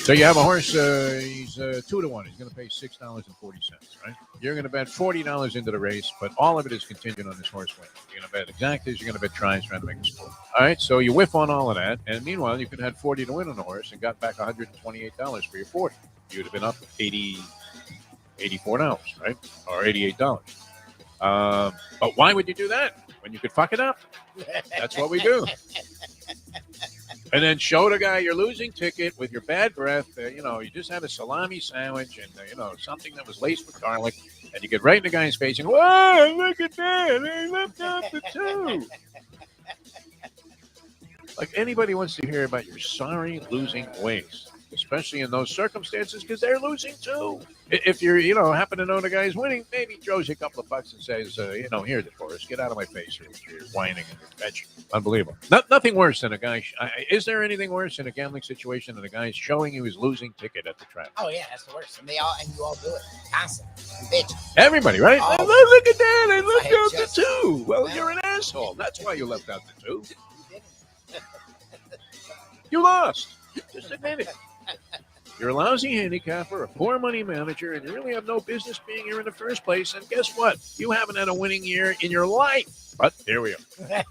So you have a horse. He's 2-1. He's going to pay $6.40. Right? You're going to bet $40 into the race, but all of it is contingent on this horse winning. You're going to bet exactas. You're going to bet tries, trying to make a score. All right. So you whiff on all of that, and meanwhile, you could have had 40 to win on the horse and got back $128 for your 40. You'd have been up $84, right, or $88. But why would you do that when you could fuck it up? That's what we do. And then show the guy your losing ticket with your bad breath. You just had a salami sandwich and, something that was laced with garlic. And you get right in the guy's face and go, "Whoa, look at that. They left out the 2." Like anybody wants to hear about your sorry losing ways, especially in those circumstances, because they're losing too. If you're, happen to know the guy's winning, maybe he throws you a couple of bucks and says, here's it for us. Get out of my face. You're whining and you're fetching. Unbelievable. Nothing worse than a guy. Is there anything worse in a gambling situation than a guy showing you his losing ticket at the track? Oh yeah, that's the worst. And you all do it constantly. Bitch. Everybody, right? Oh. Look at that. I left out the 2. Well, you're an asshole. That's why you left out the 2. You lost. Just admit it. You're a lousy handicapper, a poor money manager, and you really have no business being here in the first place. And guess what? You haven't had a winning year in your life. But here we are.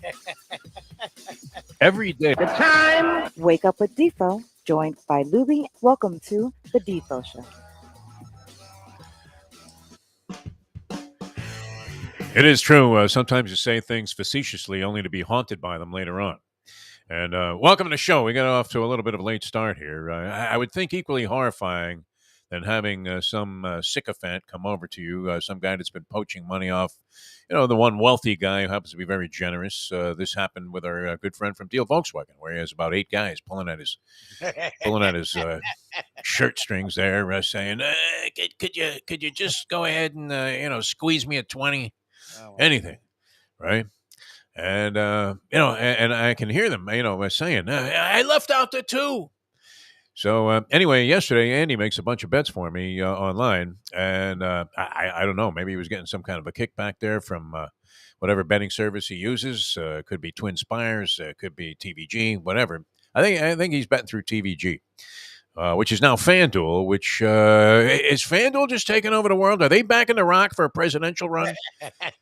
Every day. The time. Wake up with Defo, joined by Lubie. Welcome to the Defo Show. It is true. Sometimes you say things facetiously only to be haunted by them later on. And welcome to the show. We got off to a little bit of a late start here. I would think equally horrifying than having some sycophant come over to you, some guy that's been poaching money off, the one wealthy guy who happens to be very generous. This happened with our good friend from Deal Volkswagen, where he has about 8 guys pulling at his shirt strings there, saying, "Could you just go ahead and squeeze me a 20, anything, right?" And, and I can hear them, saying, "I left out the 2." So anyway, yesterday, Andy makes a bunch of bets for me online. And I don't know, maybe he was getting some kind of a kickback there from whatever betting service he uses. Could be Twin Spires, could be TVG, whatever. I think he's betting through TVG. Which is now FanDuel, which is FanDuel just taking over the world? Are they backing The Rock for a presidential run?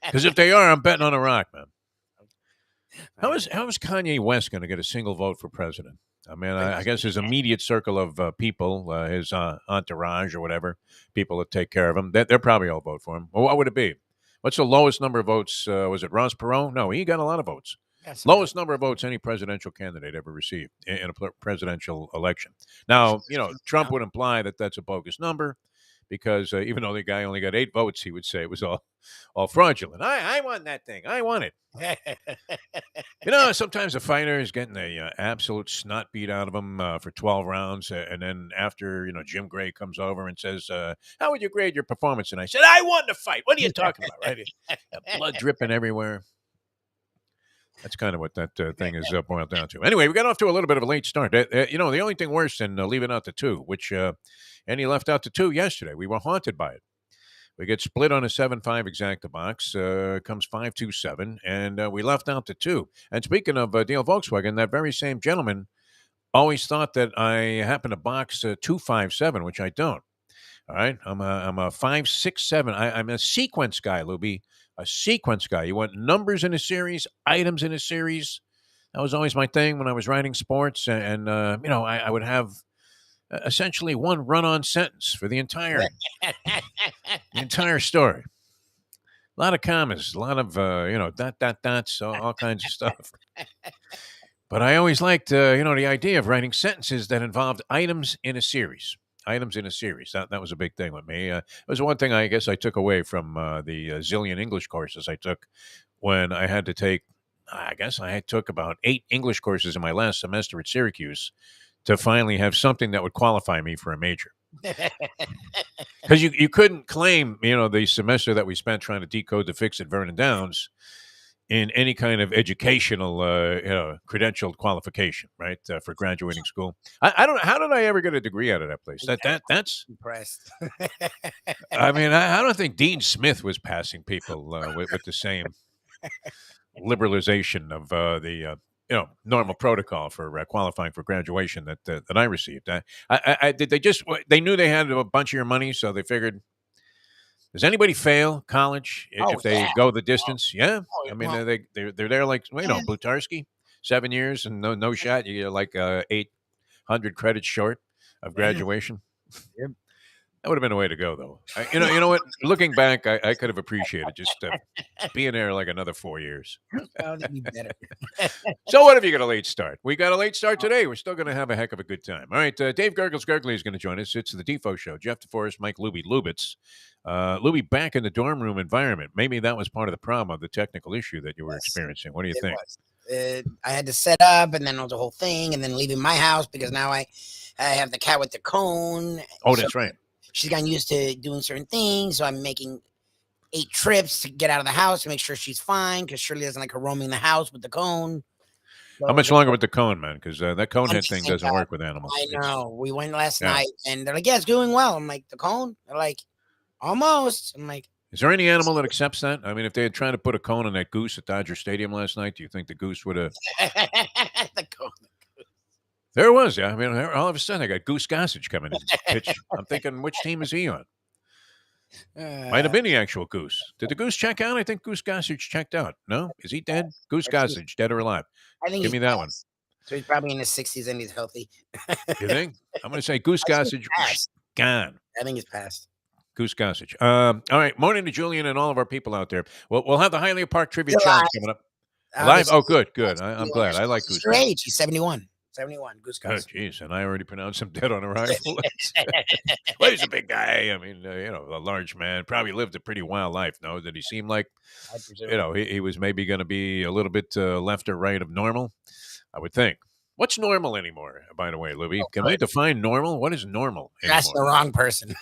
Because if they are, I'm betting on The Rock, man. How is Kanye West going to get a single vote for president? I mean, I guess his immediate circle of people, his entourage or whatever, people that take care of him, they'll probably all vote for him. Well, what would it be? What's the lowest number of votes? Was it Ross Perot? No, he got a lot of votes. That's lowest number of votes any presidential candidate ever received in a presidential election. Now, Trump would imply that that's a bogus number because even though the guy only got 8 votes, he would say it was all fraudulent. I won that thing. I won it. Sometimes a fighter is getting a absolute snot beat out of him for 12 rounds. And then after, Jim Gray comes over and says, "How would you grade your performance?" And I said, "I won the fight. What are you talking about?" Right? Blood dripping everywhere. That's kind of what that thing is boiled down to. Anyway, we got off to a little bit of a late start. The only thing worse than leaving out the 2, which Andy left out the 2 yesterday. We were haunted by it. We get split on a 7-5 exacta box. Comes 5-2-7, and we left out the 2. And speaking of Deal Volkswagen, that very same gentleman always thought that I happen to box 2-5-7, which I don't. All right, I'm a 5-6-7. I'm a sequence guy, Lubie. A sequence guy. You want numbers in a series, items in a series. That was always my thing when I was writing sports, and I would have essentially one run-on sentence for the entire story. A lot of commas, a lot of dots, all kinds of stuff. But I always liked the idea of writing sentences that involved items in a series. That was a big thing with me. It was one thing I guess I took away from the zillion English courses I took when I had to take. I guess I took about 8 English courses in my last semester at Syracuse to finally have something that would qualify me for a major. Because you couldn't claim, the semester that we spent trying to decode the fix at Vernon Downs in any kind of educational, credentialed qualification, right, for graduating school. I don't know. How did I ever get a degree out of that place? That's impressed. I mean, I don't think Dean Smith was passing people with the same liberalization of the normal protocol for qualifying for graduation that I received. Did they just they knew they had a bunch of your money, so they figured. Does anybody fail college Oh if they yeah. go the Oh, distance? Yeah, oh, I mean well, they're there like yeah. Blutarsky, 7 years and no shot. You get like 800 credits short of Yeah. graduation. Yep. That would have been a way to go, though. You know what? Looking back, I could have appreciated just being there like another 4 years. That would be better. So what if you got a late start? We got a late start Oh, today. We're still going to have a heck of a good time. All right, Dave Gurgly is going to join us. It's the Defo Show. Jeff DeForest, Mike Lubie, Lubitz. Lubie back in the dorm room environment. Maybe that was part of the problem of the technical issue that you were yes, experiencing. What do you it think? was. I had to set up, and then it was a whole thing, and then leaving my house because now I have the cat with the cone. Oh, So that's right. she's gotten used to doing certain things, so I'm making 8 trips to get out of the house to make sure she's fine because Shirley doesn't like her roaming the house with the cone. How So much longer with the cone, man? Because that cone head thing thank doesn't God. work with animals. I know. We went last Yeah. night, and they're like, "Yeah, it's doing well." I'm like, "The cone?" They're like, "Almost." I'm like, Is there any animal that accepts that? I mean, if they had tried to put a cone on that goose at Dodger Stadium last night, do you think the goose would have? "The cone." There was, yeah. I mean, all of a sudden, I got Goose Gossage coming in pitch. I'm thinking, which team is he on? Might have been the actual Goose. Did the Goose check out? I think Goose Gossage checked out. No, is he dead? Goose Gossage, dead or alive? I think Give he's me that one. passed. So he's probably in his 60s and he's healthy. You think? I'm going to say Goose I think he's Gossage passed. gone. I think he's passed. Goose Gossage. All right. Morning to Julian and all of our people out there. We'll have the Hialeah Park Trivia He's Challenge alive. coming up. Alive? Obviously. Oh, good. I'm glad. I like He's Goose your Gossage. age. He's 71. 71. Goose Oh, Gossage. jeez. And I already pronounced him dead on arrival. Well, he's a big guy. I mean, a large man. Probably lived a pretty wild life. No, did he seem like, I presume. he was maybe going to be a little bit left or right of normal? I would think. What's normal anymore, by the way, Louie? Can we define normal? What is normal You're asking the anymore? wrong person.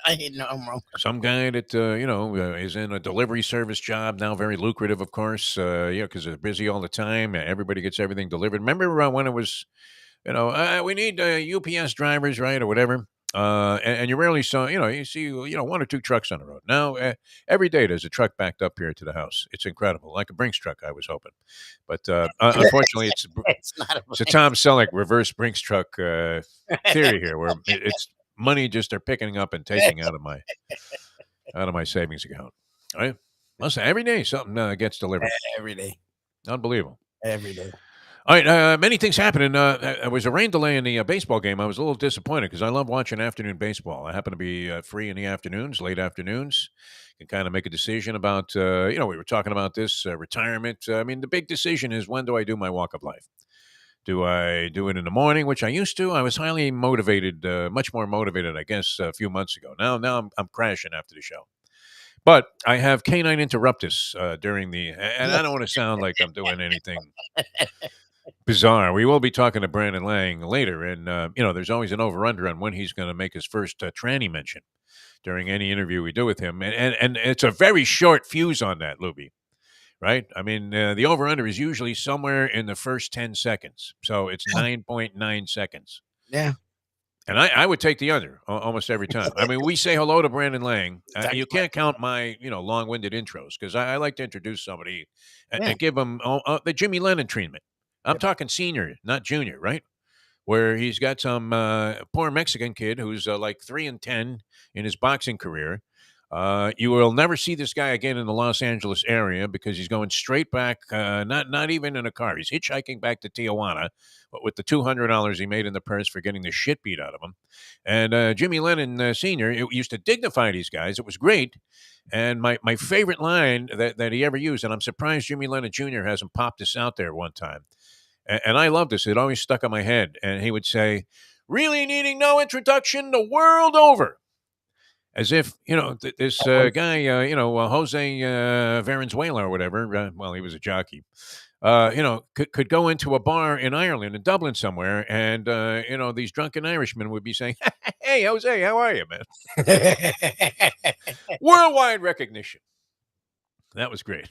I need no wrong. Some guy that is in a delivery service job now, very lucrative, of course. Because they're busy all the time. Everybody gets everything delivered. Remember when it was, we need UPS drivers, right, or whatever. And you rarely saw, you see, one or two trucks on the road. Now, every day there's a truck backed up here to the house. It's incredible, like a Brinks truck, I was hoping. But unfortunately, It's not it's a Tom Selleck reverse Brinks truck theory here, where it's money just are picking up and taking out of my savings account. All right. Listen, every day something gets delivered. every day. Unbelievable. Every day. All right, many things happening. There was a rain delay in the baseball game. I was a little disappointed because I love watching afternoon baseball. I happen to be free in the afternoons, late afternoons. Can kind of make a decision about, we were talking about this retirement. I mean, the big decision is, when do I do my walk of life? Do I do it in the morning, which I used to? I was highly motivated, much more motivated, I guess, a few months ago. Now I'm crashing after the show. But I have canine interruptus during and I don't want to sound like I'm doing anything bizarre. We will be talking to Brandon Lang later, and there's always an over/under on when he's going to make his first tranny mention during any interview we do with him, and it's a very short fuse on that, Lubie. Right? I mean, the over/under is usually somewhere in the first 10 seconds, so it's 9.9 seconds. Yeah. And I would take the under almost every time. I mean, we say hello to Brandon Lang. You can't count my long-winded intros because I like to introduce somebody and give them the Jimmy Lennon treatment. I'm talking senior, not junior, right? Where he's got some poor Mexican kid who's like 3-10 in his boxing career. You will never see this guy again in the Los Angeles area because he's going straight back, not even in a car. He's hitchhiking back to Tijuana, but with the $200 he made in the purse for getting the shit beat out of him. And Jimmy Lennon Sr. Used to dignify these guys. It was great. And my favorite line that he ever used, and I'm surprised Jimmy Lennon Jr. hasn't popped this out there one time, and I love this. It always stuck in my head. And he would say, "Really needing no introduction the world over." As if, this guy, Jose Valenzuela or whatever, well, he was a jockey, could go into a bar in Ireland, in Dublin somewhere, and, these drunken Irishmen would be saying, "Hey, Jose, how are you, man?" Worldwide recognition. That was great.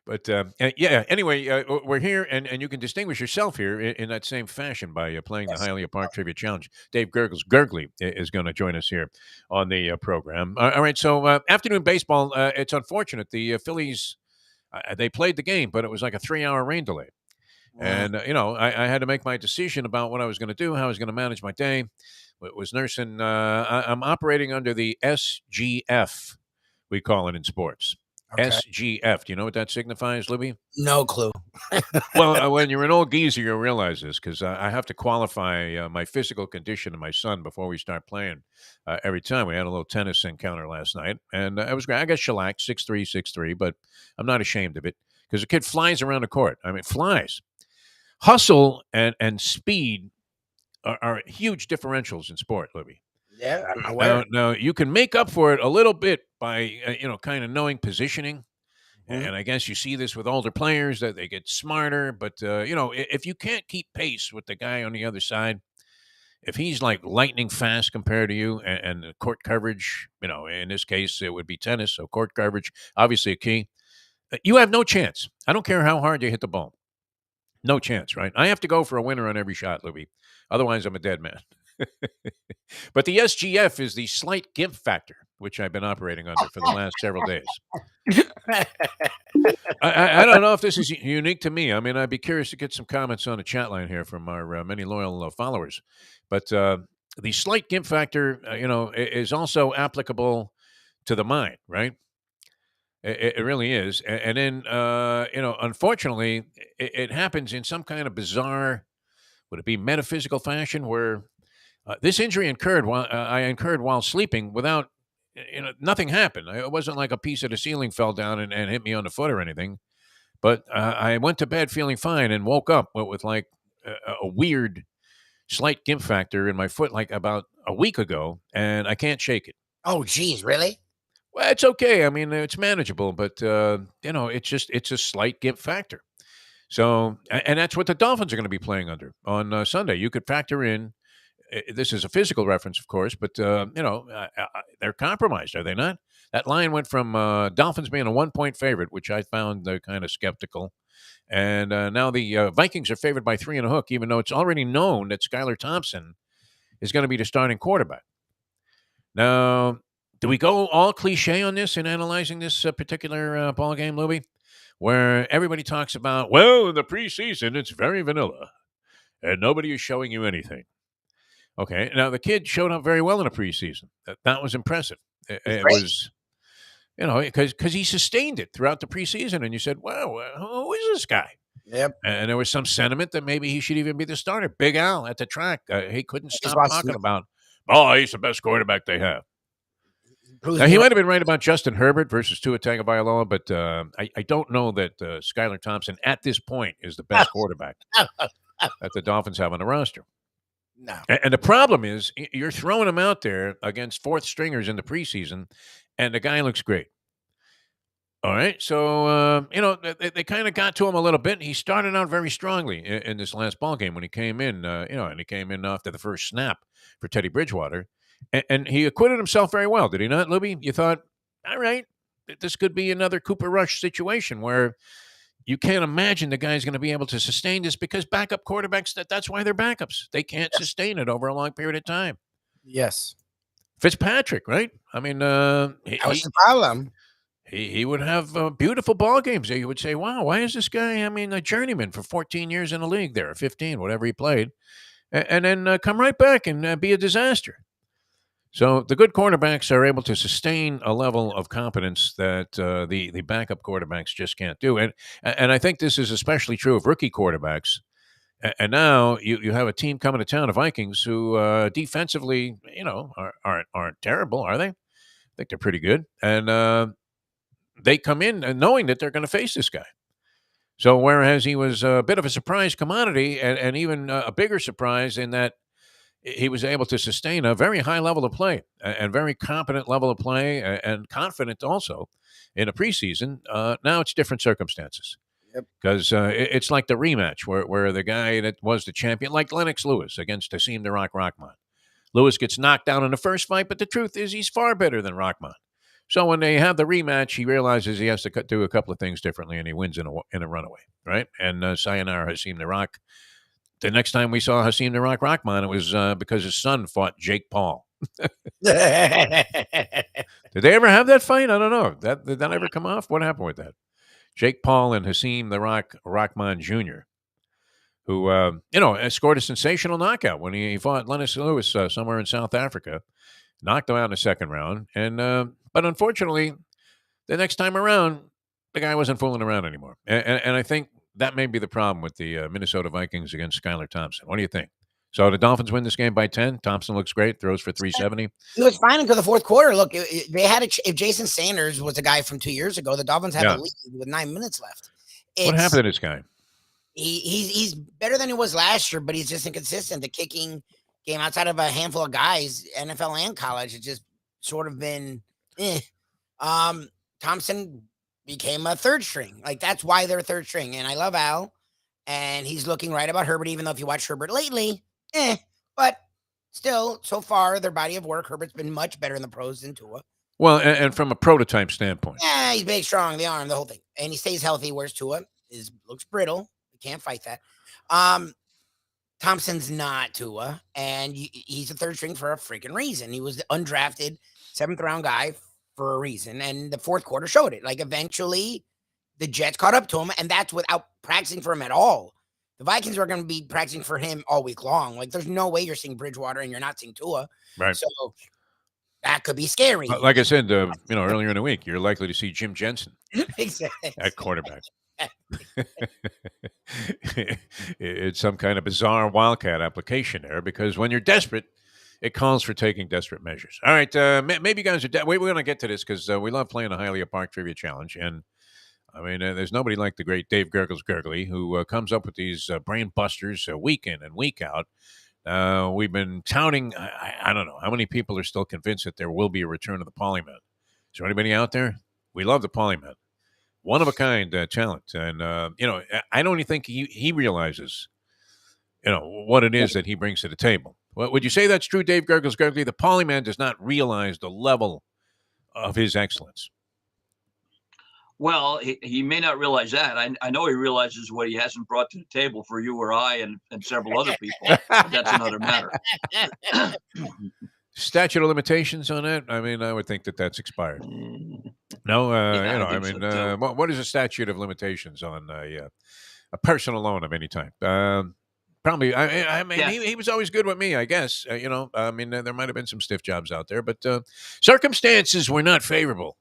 But anyway, we're here, and you can distinguish yourself here in that same fashion by playing the Hialeah Park Trivia Challenge. Dave Gurgly is going to join us here on the program. All right, so afternoon baseball, it's unfortunate. The Phillies They played the game, but it was like a 3-hour rain delay. And, I had to make my decision about what I was going to do, how I was going to manage my day. Was nursing. I'm operating under the SGF, we call it in sports. Okay. SGF. Do you know what that signifies, Lubie? No clue. Well, when you're an old geezer, you'll realize this because I have to qualify my physical condition of my son before we start playing every time. We had a little tennis encounter last night, and it was great. I got shellacked 6'3", 6'3", but I'm not ashamed of it because the kid flies around the court. I mean, flies. Hustle and speed are huge differentials in sport, Libby. Yeah, I'm aware. Now, you can make up for it a little bit by, kind of knowing positioning. And I guess you see this with older players that they get smarter. But, if you can't keep pace with the guy on the other side, if he's like lightning fast compared to you and the court coverage, in this case, it would be tennis. So court coverage, obviously a key. You have no chance. I don't care how hard you hit the ball. No chance, right? I have to go for a winner on every shot, Louis. Otherwise, I'm a dead man. But the SGF is the slight gimp factor, which I've been operating under for the last several days. I don't know if this is unique to me. I mean, I'd be curious to get some comments on the chat line here from our many loyal followers. But the slight gimp factor, is also applicable to the mind, right? It really is. And then, unfortunately, it happens in some kind of bizarre, would it be metaphysical fashion where this injury I incurred while sleeping without, nothing happened. It wasn't like a piece of the ceiling fell down and hit me on the foot or anything. But I went to bed feeling fine and woke up with like a weird slight gimp factor in my foot like about a week ago, and I can't shake it. Oh, geez, really? Well, it's okay. I mean, it's manageable, but it's a slight gimp factor. So, and that's what the Dolphins are going to be playing under on Sunday. You could factor in. This is a physical reference, of course, but they're compromised, are they not? That line went from Dolphins being a 1-point favorite, which I found kind of skeptical, and now the Vikings are favored by 3 and a hook, even though it's already known that Skylar Thompson is going to be the starting quarterback. Now, do we go all cliche on this in analyzing this particular ball game, Louie, where everybody talks about, well, in the preseason, it's very vanilla, and nobody is showing you anything. Okay, now the kid showed up very well in the preseason. That was impressive. It was, because he sustained it throughout the preseason, and you said, wow, who is this guy? Yep. And there was some sentiment that maybe he should even be the starter. Big Al at the track, he couldn't stop talking about, he's the best quarterback they have. Now, he might have been right about Justin Herbert versus Tua Tagovailoa, but I don't know that Skylar Thompson at this point is the best quarterback that the Dolphins have on the roster. No. And the problem is you're throwing him out there against fourth stringers in the preseason, and the guy looks great. All right, so they kind of got to him a little bit. He started out very strongly in this last ball game when he came in, and he came in after the first snap for Teddy Bridgewater. And he acquitted himself very well, did he not, Libby? You thought, all right, this could be another Cooper Rush situation where you can't imagine the guy's going to be able to sustain this because backup quarterbacks, that's why they're backups. They can't sustain it over a long period of time. Yes. Fitzpatrick, right? I mean, that was the problem. He would have beautiful ball games. You would say, wow, why is this guy, a journeyman for 14 years in the league there, 15, whatever he played, and then come right back and be a disaster. So the good quarterbacks are able to sustain a level of competence that the backup quarterbacks just can't do. And I think this is especially true of rookie quarterbacks. And now you have a team coming to town, the Vikings, who defensively, aren't terrible, are they? I think they're pretty good. And they come in knowing that they're going to face this guy. So whereas he was a bit of a surprise commodity and even a bigger surprise in that he was able to sustain a very high level of play and very competent level of play and confident also in a preseason. Now it's different circumstances because it's like the rematch where the guy that was the champion, like Lennox Lewis against Hakeem the Rock Rahman. Lewis gets knocked down in the first fight, but the truth is he's far better than Rahman. So when they have the rematch, he realizes he has to do a couple of things differently, and he wins in a runaway, right? And sayonara Hakeem the Rock. The next time we saw Hakeem the Rock Rahman, it was because his son fought Jake Paul. Did they ever have that fight? I don't know. Did that ever come off? What happened with that? Jake Paul and Hakeem the Rock Rockman Jr., who scored a sensational knockout when he fought Lennox Lewis somewhere in South Africa, knocked him out in the second round, and but unfortunately, the next time around, the guy wasn't fooling around anymore, and I think that may be the problem with the Minnesota Vikings against Skylar Thompson. What do you think? So the Dolphins win this game by 10. Thompson looks great, throws for 370. It was fine until the fourth quarter. Look, they had if Jason Sanders was a guy from 2 years ago, the Dolphins had the lead with 9 minutes left. What happened to this guy? He's better than he was last year, but he's just inconsistent. The kicking game, outside of a handful of guys, NFL and college, it's just sort of been Thompson became a third string. Like, that's why they're third string. And I love Al, and he's looking right about Herbert, even though if you watch Herbert lately, but still, so far, their body of work, Herbert's been much better in the pros than Tua. Well, and from a prototype standpoint. Yeah, he's big, strong, the arm, the whole thing. And he stays healthy, whereas Tua looks brittle. We can't fight that. Thompson's not Tua, and he's a third string for a freaking reason. He was the undrafted 7th round guy for a reason, and the fourth quarter showed it. Like, eventually, the Jets caught up to him, and that's without practicing for him at all. The Vikings are going to be practicing for him all week long. Like, there's no way you're seeing Bridgewater and you're not seeing Tua. Right. So that could be scary. Like I said, earlier in the week, you're likely to see Jim Jensen exactly. at quarterback. It's some kind of bizarre Wildcat application there, because when you're desperate, it calls for taking desperate measures. All right, maybe you guys are we're going to get to this because we love playing the Hialeah Park Trivia Challenge, and I mean, there's nobody like the great Dave Gurgles Gurgley, who comes up with these brain busters week in and week out. We've been touting, I don't know how many people are still convinced that there will be a return of the polymath. Is there anybody out there? We love the polymath. One of a kind talent. And, I don't even think he realizes, what it is that he brings to the table. Well, would you say that's true, Dave Gurgles Gurgley? The polymath does not realize the level of his excellence. Well, he may not realize that. I know he realizes what he hasn't brought to the table for you or I and several other people. That's another matter. Statute of limitations on that? I mean, I would think that that's expired. No, what is a statute of limitations on a personal loan of any type? Probably. I mean, yeah. He was always good with me, I guess. I mean, there might have been some stiff jobs out there, but circumstances were not favorable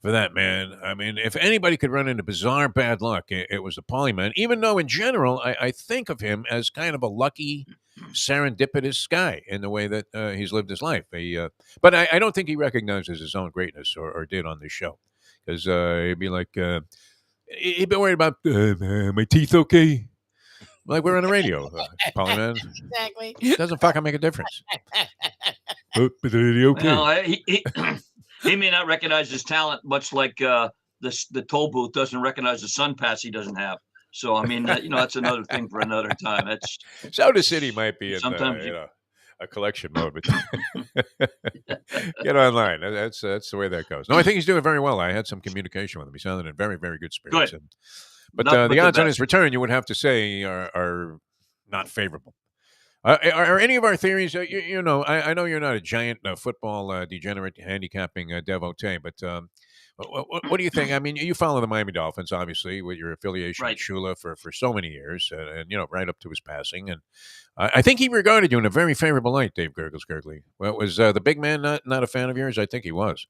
for that man. I mean, if anybody could run into bizarre bad luck, it was the polyman, even though in general, I think of him as kind of a lucky, serendipitous guy in the way that he's lived his life. But I don't think he recognizes his own greatness or did on this show, because he'd be like, he'd be worried about, my teeth okay? Like, we're on the radio, polyman. Exactly. Doesn't fucking make a difference. But okay. Well, he may not recognize his talent, much like the toll booth doesn't recognize the sun pass he doesn't have. So, I mean, that's another thing for another time. That's Soda City might be in a collection mode, but get online. That's the way that goes. No, I think he's doing very well. I had some communication with him. He sounded in very, very good spirits. Good. But the odds on his return, you would have to say, are not favorable. Are any of our theories, I know you're not a giant football degenerate handicapping devotee, but what do you think? I mean, you follow the Miami Dolphins, obviously, with your affiliation with Shula for so many years, and right up to his passing. And I think he regarded you in a very favorable light, Dave Gurgles Gurgley. Well, was the big man not a fan of yours? I think he was.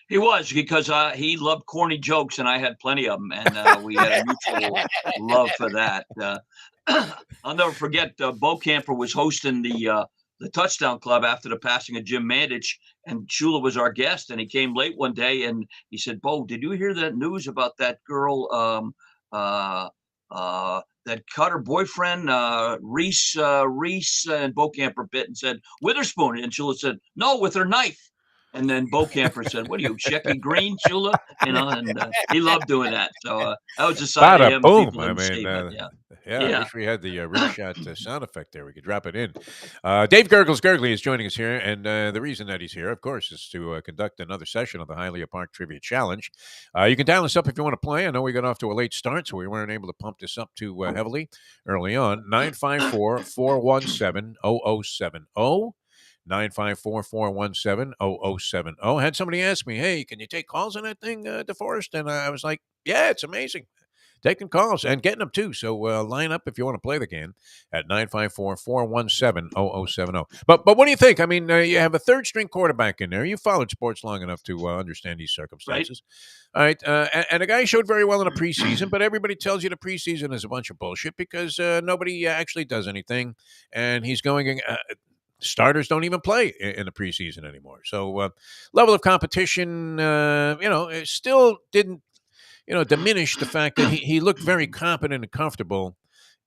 He was, because he loved corny jokes, and I had plenty of them, and we had a mutual love for that. I'll never forget, Bo Camper was hosting the Touchdown Club after the passing of Jim Mandich, and Shula was our guest, and he came late one day, and he said, "Bo, did you hear that news about that girl that cut her boyfriend, Reese, and Bo Camper bit and said, Witherspoon?" And Shula said, "No, with her knife." And then Bo Camper said, "What are you, Shecky Green, Shula?" And he loved doing that. So that was a sign of him. Boom! I mean, I wish we had the rim shot sound effect there. We could drop it in. Dave Gurgles Gurgley is joining us here, and the reason that he's here, of course, is to conduct another session of the Hialeah Park Trivia Challenge. You can dial us up if you want to play. I know we got off to a late start, so we weren't able to pump this up too heavily early on. 954-417-0070. 954-417-0070. Had somebody ask me, "Hey, can you take calls on that thing, DeForest?" And I was like, Yeah, it's amazing. Taking calls and getting them too. So line up if you want to play the game at 954-417-0070. But what do you think? I mean, you have a third string quarterback in there. You followed sports long enough to understand these circumstances. All right. And the guy showed very well in the preseason, but everybody tells you the preseason is a bunch of bullshit because nobody actually does anything. And he's going starters don't even play in the preseason anymore. So level of competition, it still didn't diminish the fact that he looked very competent and comfortable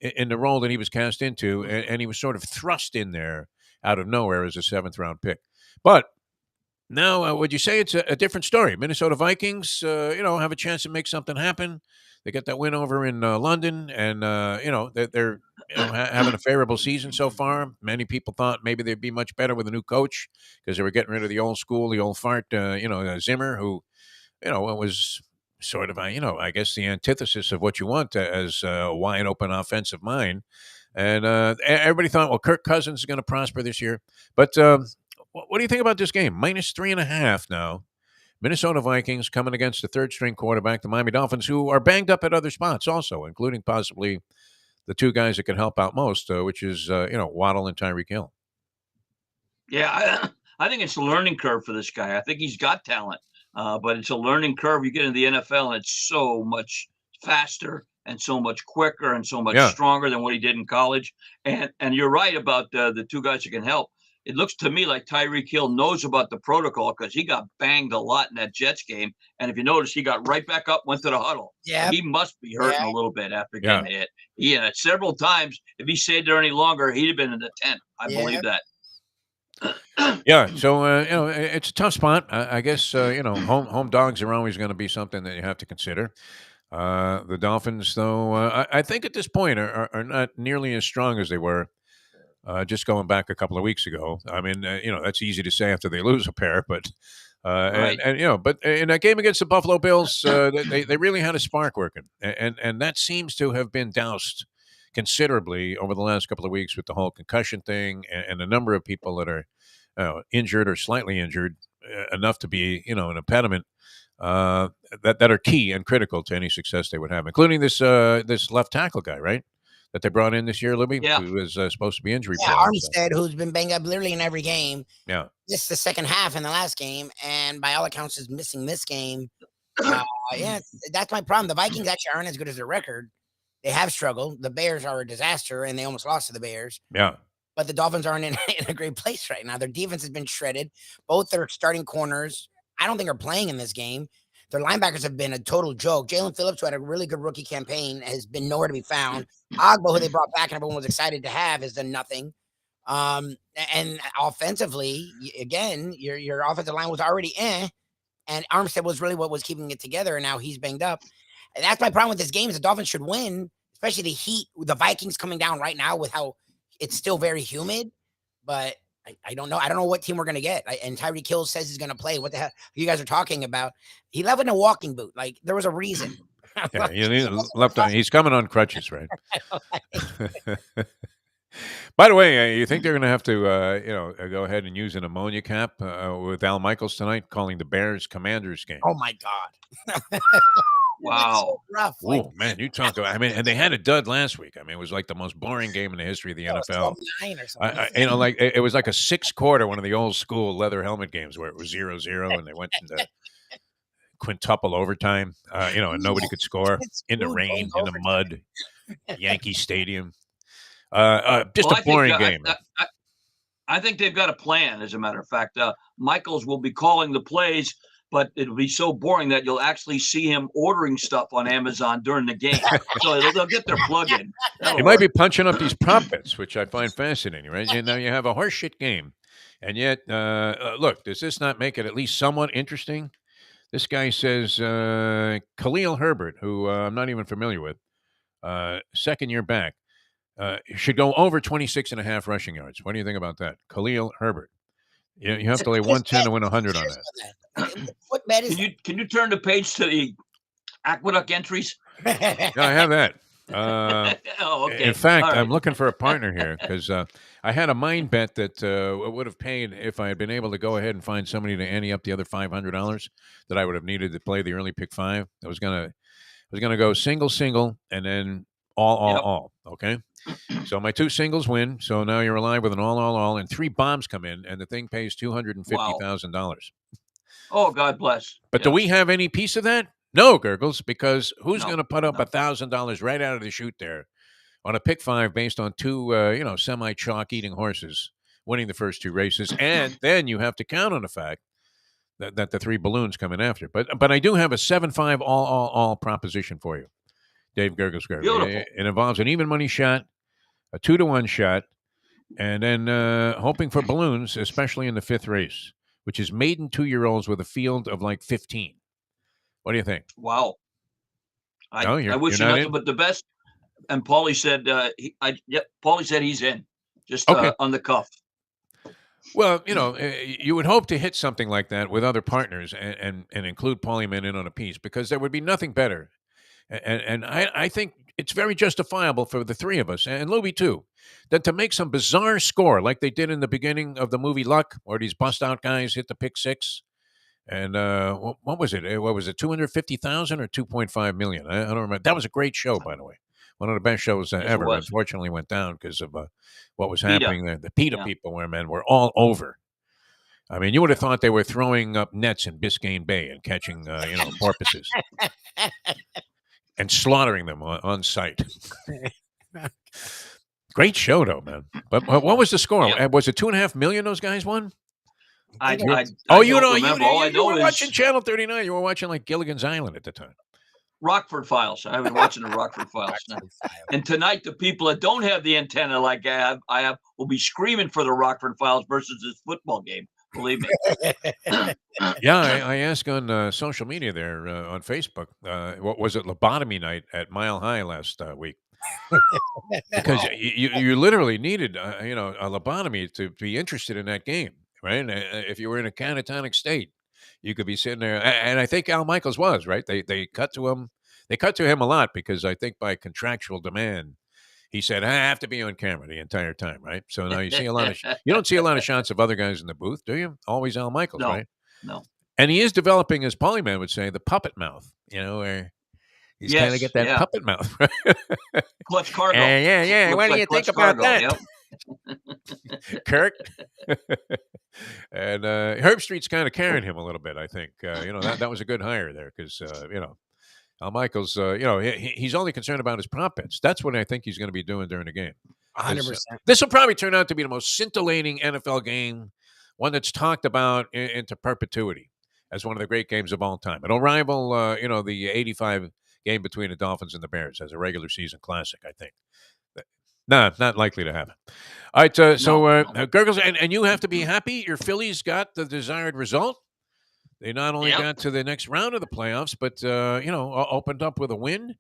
in the role that he was cast into, and he was sort of thrust in there out of nowhere as a 7th-round pick. But now, would you say it's a different story? Minnesota Vikings, have a chance to make something happen. They got that win over in London, and they're having a favorable season so far. Many people thought maybe they'd be much better with a new coach because they were getting rid of the old school, the old fart, Zimmer, who, was sort of, I guess the antithesis of what you want as a wide open offensive mind. And everybody thought, well, Kirk Cousins is going to prosper this year. But what do you think about this game? -3.5 now. Minnesota Vikings coming against the third string quarterback, the Miami Dolphins, who are banged up at other spots also, including possibly the two guys that can help out most, which is, Waddle and Tyreek Hill. Yeah, I think it's a learning curve for this guy. I think he's got talent. But it's a learning curve. You get into the NFL, and it's so much faster and so much quicker and so much stronger than what he did in college. And you're right about the two guys that can help. It looks to me like Tyreek Hill knows about the protocol because he got banged a lot in that Jets game. And if you notice, he got right back up, went to the huddle. Yeah, he must be hurting a little bit after getting hit. Several times. If he stayed there any longer, he'd have been in the tent. I believe that. Yeah, so it's a tough spot. I guess home dogs are always going to be something that you have to consider. The Dolphins, though, I think at this point are not nearly as strong as they were just going back a couple of weeks ago. I mean, that's easy to say after they lose a pair, but right. but in that game against the Buffalo Bills, they really had a spark working, and that seems to have been doused considerably over the last couple of weeks with the whole concussion thing and the number of people that are injured or slightly injured enough to be, an impediment that are key and critical to any success they would have, including this left tackle guy, right? That they brought in this year, Lubie, who is supposed to be injury prone. Armstead, who's been banged up literally in every game. Yeah. Just the second half in the last game, and by all accounts is missing this game. That's my problem. The Vikings actually aren't as good as their record. They have struggled. The Bears are a disaster, and they almost lost to the Bears. Yeah. But the Dolphins aren't in a great place right now. Their defense has been shredded. Both their starting corners, I don't think, are playing in this game. Their linebackers have been a total joke. Jalen Phillips, who had a really good rookie campaign, has been nowhere to be found. Agbo, who they brought back and everyone was excited to have, has done nothing. And offensively, again, your offensive line was already and Armstead was really what was keeping it together, and now he's banged up. And that's my problem with this game is the Dolphins should win, especially the heat, the Vikings coming down right now with how it's still very humid. But I don't know. I don't know what team we're going to get. And Tyreek Hill says he's going to play. What the hell you guys are talking about? He left in a walking boot. Like, there was a reason. Yeah, he left on. He's coming on crutches, right? By the way, you think they're going to have to, go ahead and use an ammonia cap with Al Michaels tonight, calling the Bears-Commanders game? Oh, my God. Wow. So rough. Oh, man, you talk about, and they had a dud last week. I mean, it was like the most boring game in the history of the NFL. It was like a 6-quarter, one of the old school leather helmet games where it was 0-0 and they went into quintuple overtime, and nobody could score in the rain, in the mud, Yankee Stadium. Just a boring game. I think they've got a plan, as a matter of fact. Michaels will be calling the plays, but it'll be so boring that you'll actually see him ordering stuff on Amazon during the game. So they'll get their plug in. He might be punching up these prop bets, which I find fascinating, right? You have a horseshit game. And yet, look, does this not make it at least somewhat interesting? This guy says Khalil Herbert, who I'm not even familiar with, second year back, should go over 26.5 rushing yards. What do you think about that? Khalil Herbert. You have to lay 110 to win 100 on that. What bet is Can you turn the page to the Aqueduct entries? Yeah, I have that. Okay. In fact, All right. I'm looking for a partner here because I had a mind bet that would have paid if I had been able to go ahead and find somebody to ante up the other $500 that I would have needed to play the early pick five. I was gonna go single, and then all. Okay. So my two singles win. So now you're alive with an all, and three bombs come in, and the thing pays $250,000. Oh, God bless. But do we have any piece of that? No, Gurgles, because who's No, going to put up no. $1,000 right out of the chute there on a pick five based on two, semi chalk eating horses winning the first two races, and then you have to count on the fact that the three balloons come in after. But I do have a 7-5 all proposition for you, Dave Gurgles. Beautiful. It involves an even money shot, a 2-to-1 shot, and then hoping for balloons, especially in the fifth race, which is maiden 2-year-olds with a field of like 15. What do you think? Wow. No, I wish you not nothing in? but the best. And Paulie said, Paulie said he's in, just Okay. on the cuff. Well, you would hope to hit something like that with other partners and include Polyman in on a piece, because there would be nothing better. And I think it's very justifiable for the three of us, and Lubie too, that to make some bizarre score like they did in the beginning of the movie Luck, where these bust-out guys hit the pick six. And what was it? What was it, 250,000 or 2.5 million? I don't remember. That was a great show, by the way. One of the best shows Yes, it ever. was. Unfortunately, went down because of what was PETA. happening there. The PETA Yeah. people were all over. I mean, you would have thought they were throwing up nets in Biscayne Bay and catching, porpoises and slaughtering them on site. Great show, though, man. But what was the score? Yep. Was it 2.5 million those guys won? I you don't remember. All I know were is watching Channel 39. You were watching like Gilligan's Island at the time. Rockford Files. I've been watching the Rockford Files now. And tonight, the people that don't have the antenna like I have will be screaming for the Rockford Files versus this football game. Believe me. Yeah, I asked on social media there on Facebook. What was it? Lobotomy night at Mile High last week. Because you literally needed a lobotomy to be interested in that game, right? If you were in a catatonic state, you could be sitting there, and I think Al Michaels was right. They cut to him. They cut to him a lot because I think by contractual demand, he said, I have to be on camera the entire time, right? So now you see you don't see a lot of shots of other guys in the booth, do you? Always Al Michaels, right? No. And he is developing, as Polyman would say, the puppet mouth, where he's kind of get that puppet mouth. Clutch cargo. Yeah. Looks What do like you think Clutch about Cargo, that? Kirk? And Herb Street's kind of carrying him a little bit, I think. That was a good hire there because, Al Michaels, he's only concerned about his prop bets. That's what I think he's going to be doing during the game. 100%. This will probably turn out to be the most scintillating NFL game, one that's talked about into perpetuity as one of the great games of all time. It'll rival, the 85 game between the Dolphins and the Bears as a regular season classic, I think. No, not likely to happen. All right, Gurgles, and you have to be happy your Phillies got the desired result. They not only got to the next round of the playoffs, but, opened up with a win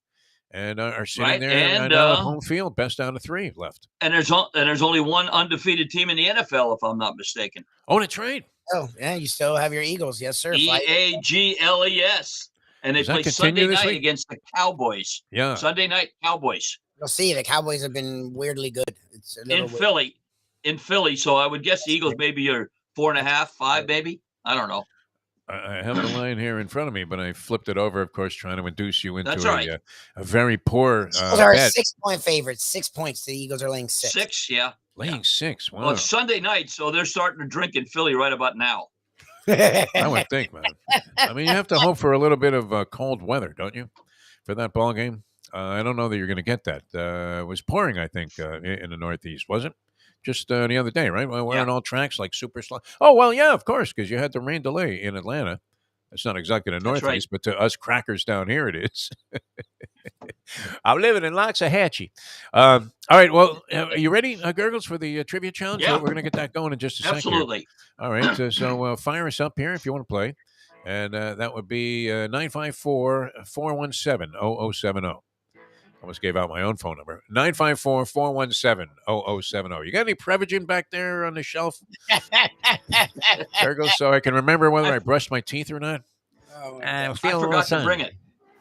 and are sitting there and now at home field, best out of three left. And there's only one undefeated team in the NFL, if I'm not mistaken. Oh, that's right. Oh, yeah, you still have your Eagles. Yes, sir. Eagles. And they play Sunday night against the Cowboys. Yeah. Sunday night Cowboys. You'll see the Cowboys have been weirdly good. It's a little in Philly. So I would guess the Eagles maybe are 4.5, 5, maybe. I don't know. I have the line here in front of me, but I flipped it over, of course, trying to induce you into a very poor Eagles are 6-point favorites. 6 points. The Eagles are laying 6. 6, yeah. Laying 6. Wow. Well, it's Sunday night, so they're starting to drink in Philly right about now. I would think, man. I mean, you have to hope for a little bit of cold weather, don't you, for that ball game? I don't know that you're going to get that. It was pouring, I think, in the Northeast, was it? Just the other day, right? We're on all tracks like super slow. Oh, well, yeah, of course, because you had the rain delay in Atlanta. It's not exactly the Northeast, but to us crackers down here, it is. I'm living in Loxahatchee. All right, well, are you ready, Gurgles, for the trivia challenge? Yeah. We're going to get that going in just a second. Absolutely. All right, so fire us up here if you want to play. And that would be 954-417-0070. Almost gave out my own phone number. 954-417-0070. You got any Prevagen back there on the shelf? There goes, so I can remember whether I brushed my teeth or not. Oh, I forgot to bring it.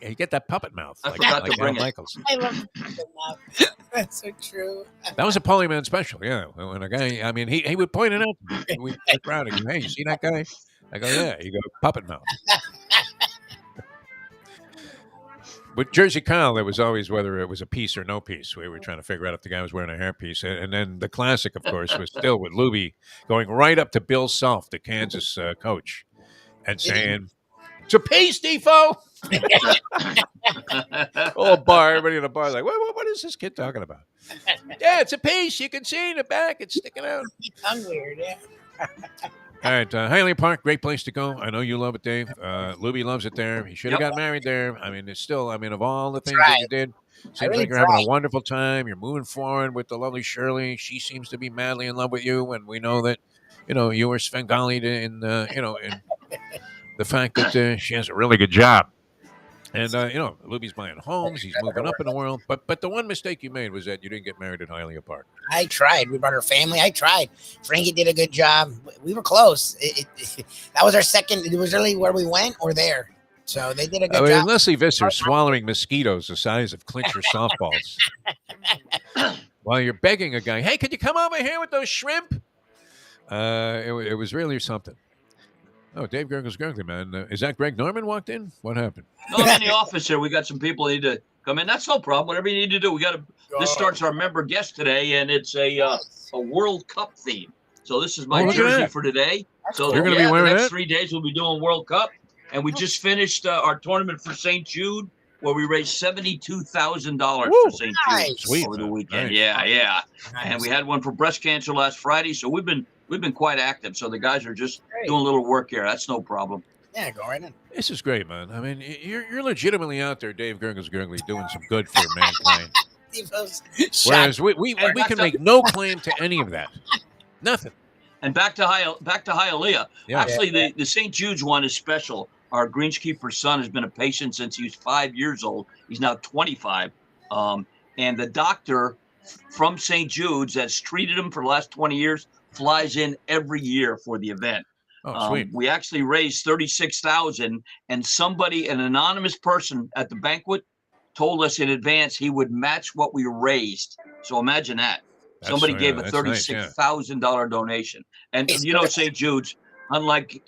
You get that puppet mouth. I forgot to bring Al it. Michaels. I love that. That's so true. That was a Polyman special, yeah. When a guy, I mean, he would point it out to me. We'd look around and go, hey, you see that guy? I go, yeah. You go, puppet mouth. With Jersey Kyle, there was always whether it was a piece or no piece. We were trying to figure out if the guy was wearing a hairpiece. And then the classic, of course, was still with Lubie going right up to Bill Self, the Kansas coach, and saying, it's a piece, Defo. Oh, bar. Everybody in the bar like, what is this kid talking about? Yeah, it's a piece. You can see in the back. It's sticking out. I'm weird, yeah. All right, Hialeah Park, great place to go. I know you love it, Dave. Lubie loves it there. He should have got married there. I mean, it's still, of all the things that you did, seems really like you're having tried. a wonderful time. You're moving forward with the lovely Shirley. She seems to be madly in love with you, and we know that, you were Svengali in the fact that she has a really good job. And, Lubie's buying homes. He's moving up in the world. But the one mistake you made was that you didn't get married at Hialeah Park. I tried. We brought our family. I tried. Frankie did a good job. We were close. That was our second. It was really where we went or there. So they did a good job. Leslie Visser swallowing mosquitoes the size of clincher softballs while you're begging a guy, hey, could you come over here with those shrimp? It was really something. Oh, Dave Gurgle's gurgly, man. Is that Greg Norman walked in? What happened? No, I'm in the office here. We got some people that need to come in. That's no problem. Whatever you need to do. We got to. This starts our member guest today, and it's a World Cup theme. So this is my jersey for today. So you're going to be wearing the next it? 3 days we'll be doing World Cup, and we just finished our tournament for St. Jude, where we raised $72,000 for St. Jude over the weekend. Nice. Yeah. Nice. And we had one for breast cancer last Friday, so we've been quite active. So the guys are just doing a little work here. That's no problem. Yeah, go right in. This is great, man. I mean, you're legitimately out there, Dave Gurgle's gurgly, doing some good for mankind. Whereas we can make no claim to any of that. Nothing. And back to Hialeah. Yeah. Actually, the St. Jude's one is special. Our greenskeeper's son has been a patient since he was 5 years old. He's now 25. And the doctor from St. Jude's that's treated him for the last 20 years flies in every year for the event. Oh, sweet. We actually raised $36,000, and an anonymous person at the banquet told us in advance he would match what we raised. So imagine that. Somebody gave a $36,000 donation. And St. Jude's, unlike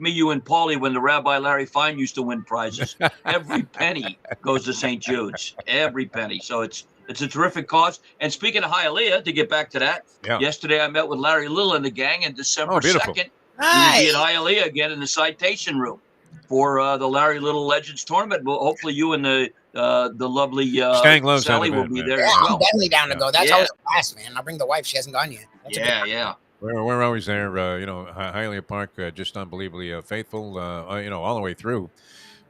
me, you, and Paulie, when the Rabbi Larry Fine used to win prizes, every penny goes to St. Jude's. Every penny. So it's a terrific cause. And speaking of Hialeah, to get back to that, yesterday I met with Larry Little and the gang, and December 2nd, we'll be at Hialeah again in the Citation Room for the Larry Little Legends Tournament. Well, hopefully you and the lovely Sally will be there as well. I'm definitely down to go. That's always a blast, man. I'll bring the wife. She hasn't gone yet. Yeah. We're always there. Hialeah Park, just unbelievably faithful, all the way through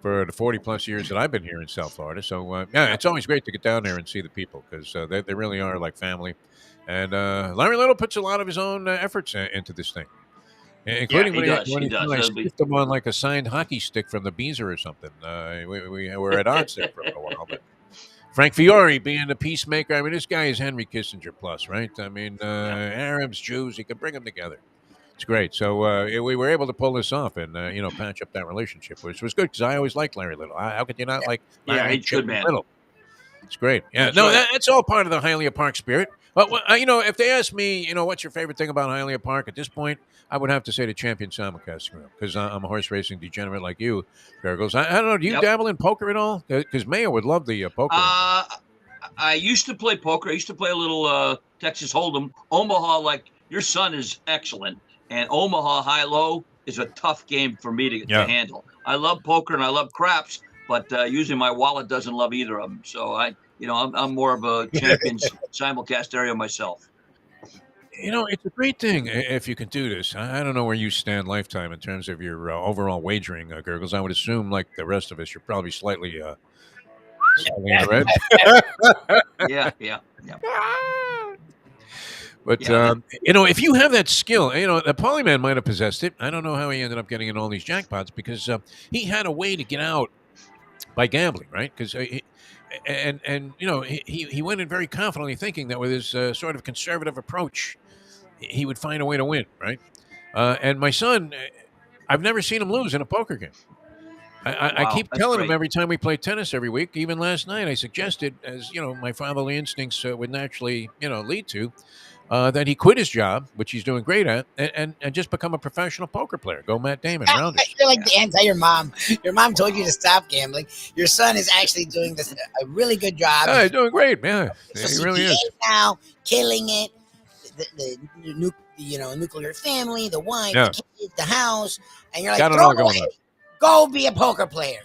for the 40-plus years that I've been here in South Florida. So, it's always great to get down there and see the people because they really are like family. And Larry Little puts a lot of his own efforts into this thing. Including when he skipped him on like a signed hockey stick from the Beezer or something. We were at odds there for a little while. But Frank Fiore being the peacemaker, I mean, this guy is Henry Kissinger plus, right? I mean, Arabs, Jews, he can bring them together. It's great. So we were able to pull this off and, patch up that relationship, which was good because I always liked Larry Little. How could you not like Larry Little? It's great. Yeah, that's all part of the Hialeah Park spirit. But, if they ask me, what's your favorite thing about Hialeah Park at this point, I would have to say the Champion Simulcast because I'm a horse racing degenerate like you, Gurgles. I don't know. Do you dabble in poker at all? Because Mayo would love the poker. I used to play poker. I used to play a little Texas Hold'em. Omaha, like your son, is excellent. And Omaha high-low is a tough game for me to handle. I love poker and I love craps, but usually my wallet doesn't love either of them. So I'm more of a Champions Simulcast area myself. It's a great thing if you can do this. I don't know where you stand lifetime in terms of your overall wagering, Gurgles. I would assume, like the rest of us, you're probably slightly in the red. Yeah. But, if you have that skill, the Polyman might have possessed it. I don't know how he ended up getting in all these jackpots because he had a way to get out by gambling, right? Because he went in very confidently thinking that with his sort of conservative approach, he would find a way to win, right? And my son, I've never seen him lose in a poker game. I Wow, keep that's telling him great. every time we play tennis every week. Even last night, I suggested, as my fatherly instincts would naturally, lead to, that he quit his job, which he's doing great at, and just become a professional poker player. Go Matt Damon, rounders. You're like the anti your mom. Your mom told you to stop gambling. Your son is actually doing this a really good job. He's doing great, man. He's He a really CPA is. now, killing it. The nuclear family, the wife, Yeah. the kids, the house, and you're like, Got it throw all it going away. on. Go be a poker player.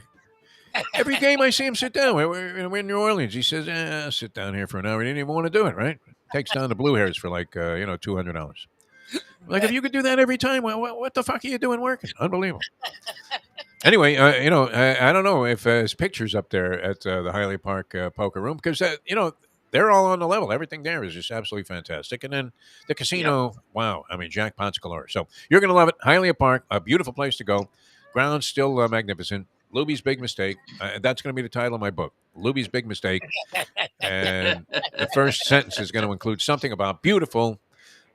Every game I see him sit down. We're in New Orleans. He says, sit down here for an hour. He didn't even want to do it, right? Takes down the Blue Hairs for like, $200. Like, if you could do that every time, what the fuck are you doing working? Unbelievable. Anyway, I don't know if there's pictures up there at the Hialeah Park Poker Room because, they're all on the level. Everything there is just absolutely fantastic. And then the casino, wow. I mean, jackpots galore. So you're going to love it. Hialeah Park, a beautiful place to go. Grounds still magnificent. Lubie's Big Mistake. That's going to be the title of my book, Lubie's Big Mistake. And the first sentence is going to include something about beautiful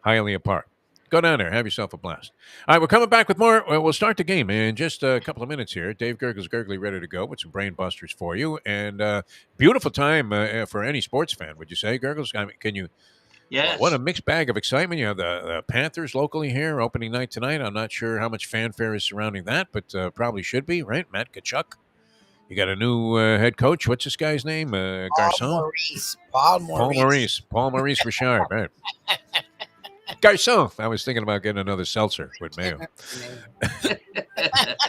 Hialeah Park. Go down there. Have yourself a blast. All right, we're coming back with more. We'll start the game in just a couple of minutes here. Dave Gurgle's Gurgley ready to go with some brain busters for you. And beautiful time for any sports fan, would you say, Gurgles? I mean, can you? Yes. What a mixed bag of excitement. You have the Panthers locally here, opening night tonight. I'm not sure how much fanfare is surrounding that, but probably should be, right? Matt Kachuk. You got a new head coach. What's this guy's name? Garcon? Paul Maurice. Paul Maurice Richard, right? Garcon. I was thinking about getting another seltzer with mayo.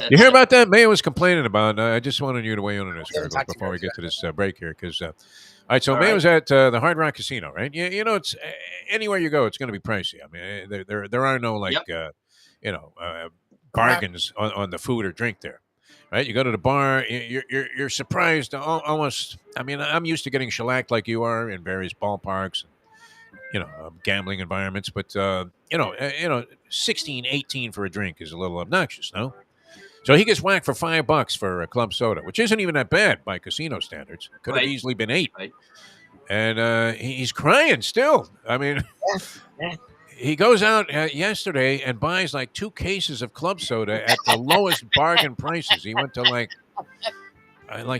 You hear about that? Mayo was complaining about. I just wanted you to weigh in on this, Gurgles, before we get to this break here. Because, all right, so Mayo's at the Hard Rock Casino, right? It's anywhere you go, it's going to be pricey. I mean, there are no bargains on the food or drink there. Right, you go to the bar, you're surprised almost. I mean, I'm used to getting shellacked like you are in various ballparks, gambling environments. But 16, 18 for a drink is a little obnoxious, no? So he gets whacked for $5 for a club soda, which isn't even that bad by casino standards. Could have easily been $8, right. And he's crying still. I mean. He goes out yesterday and buys like 2 cases of club soda at the lowest bargain prices. He went to like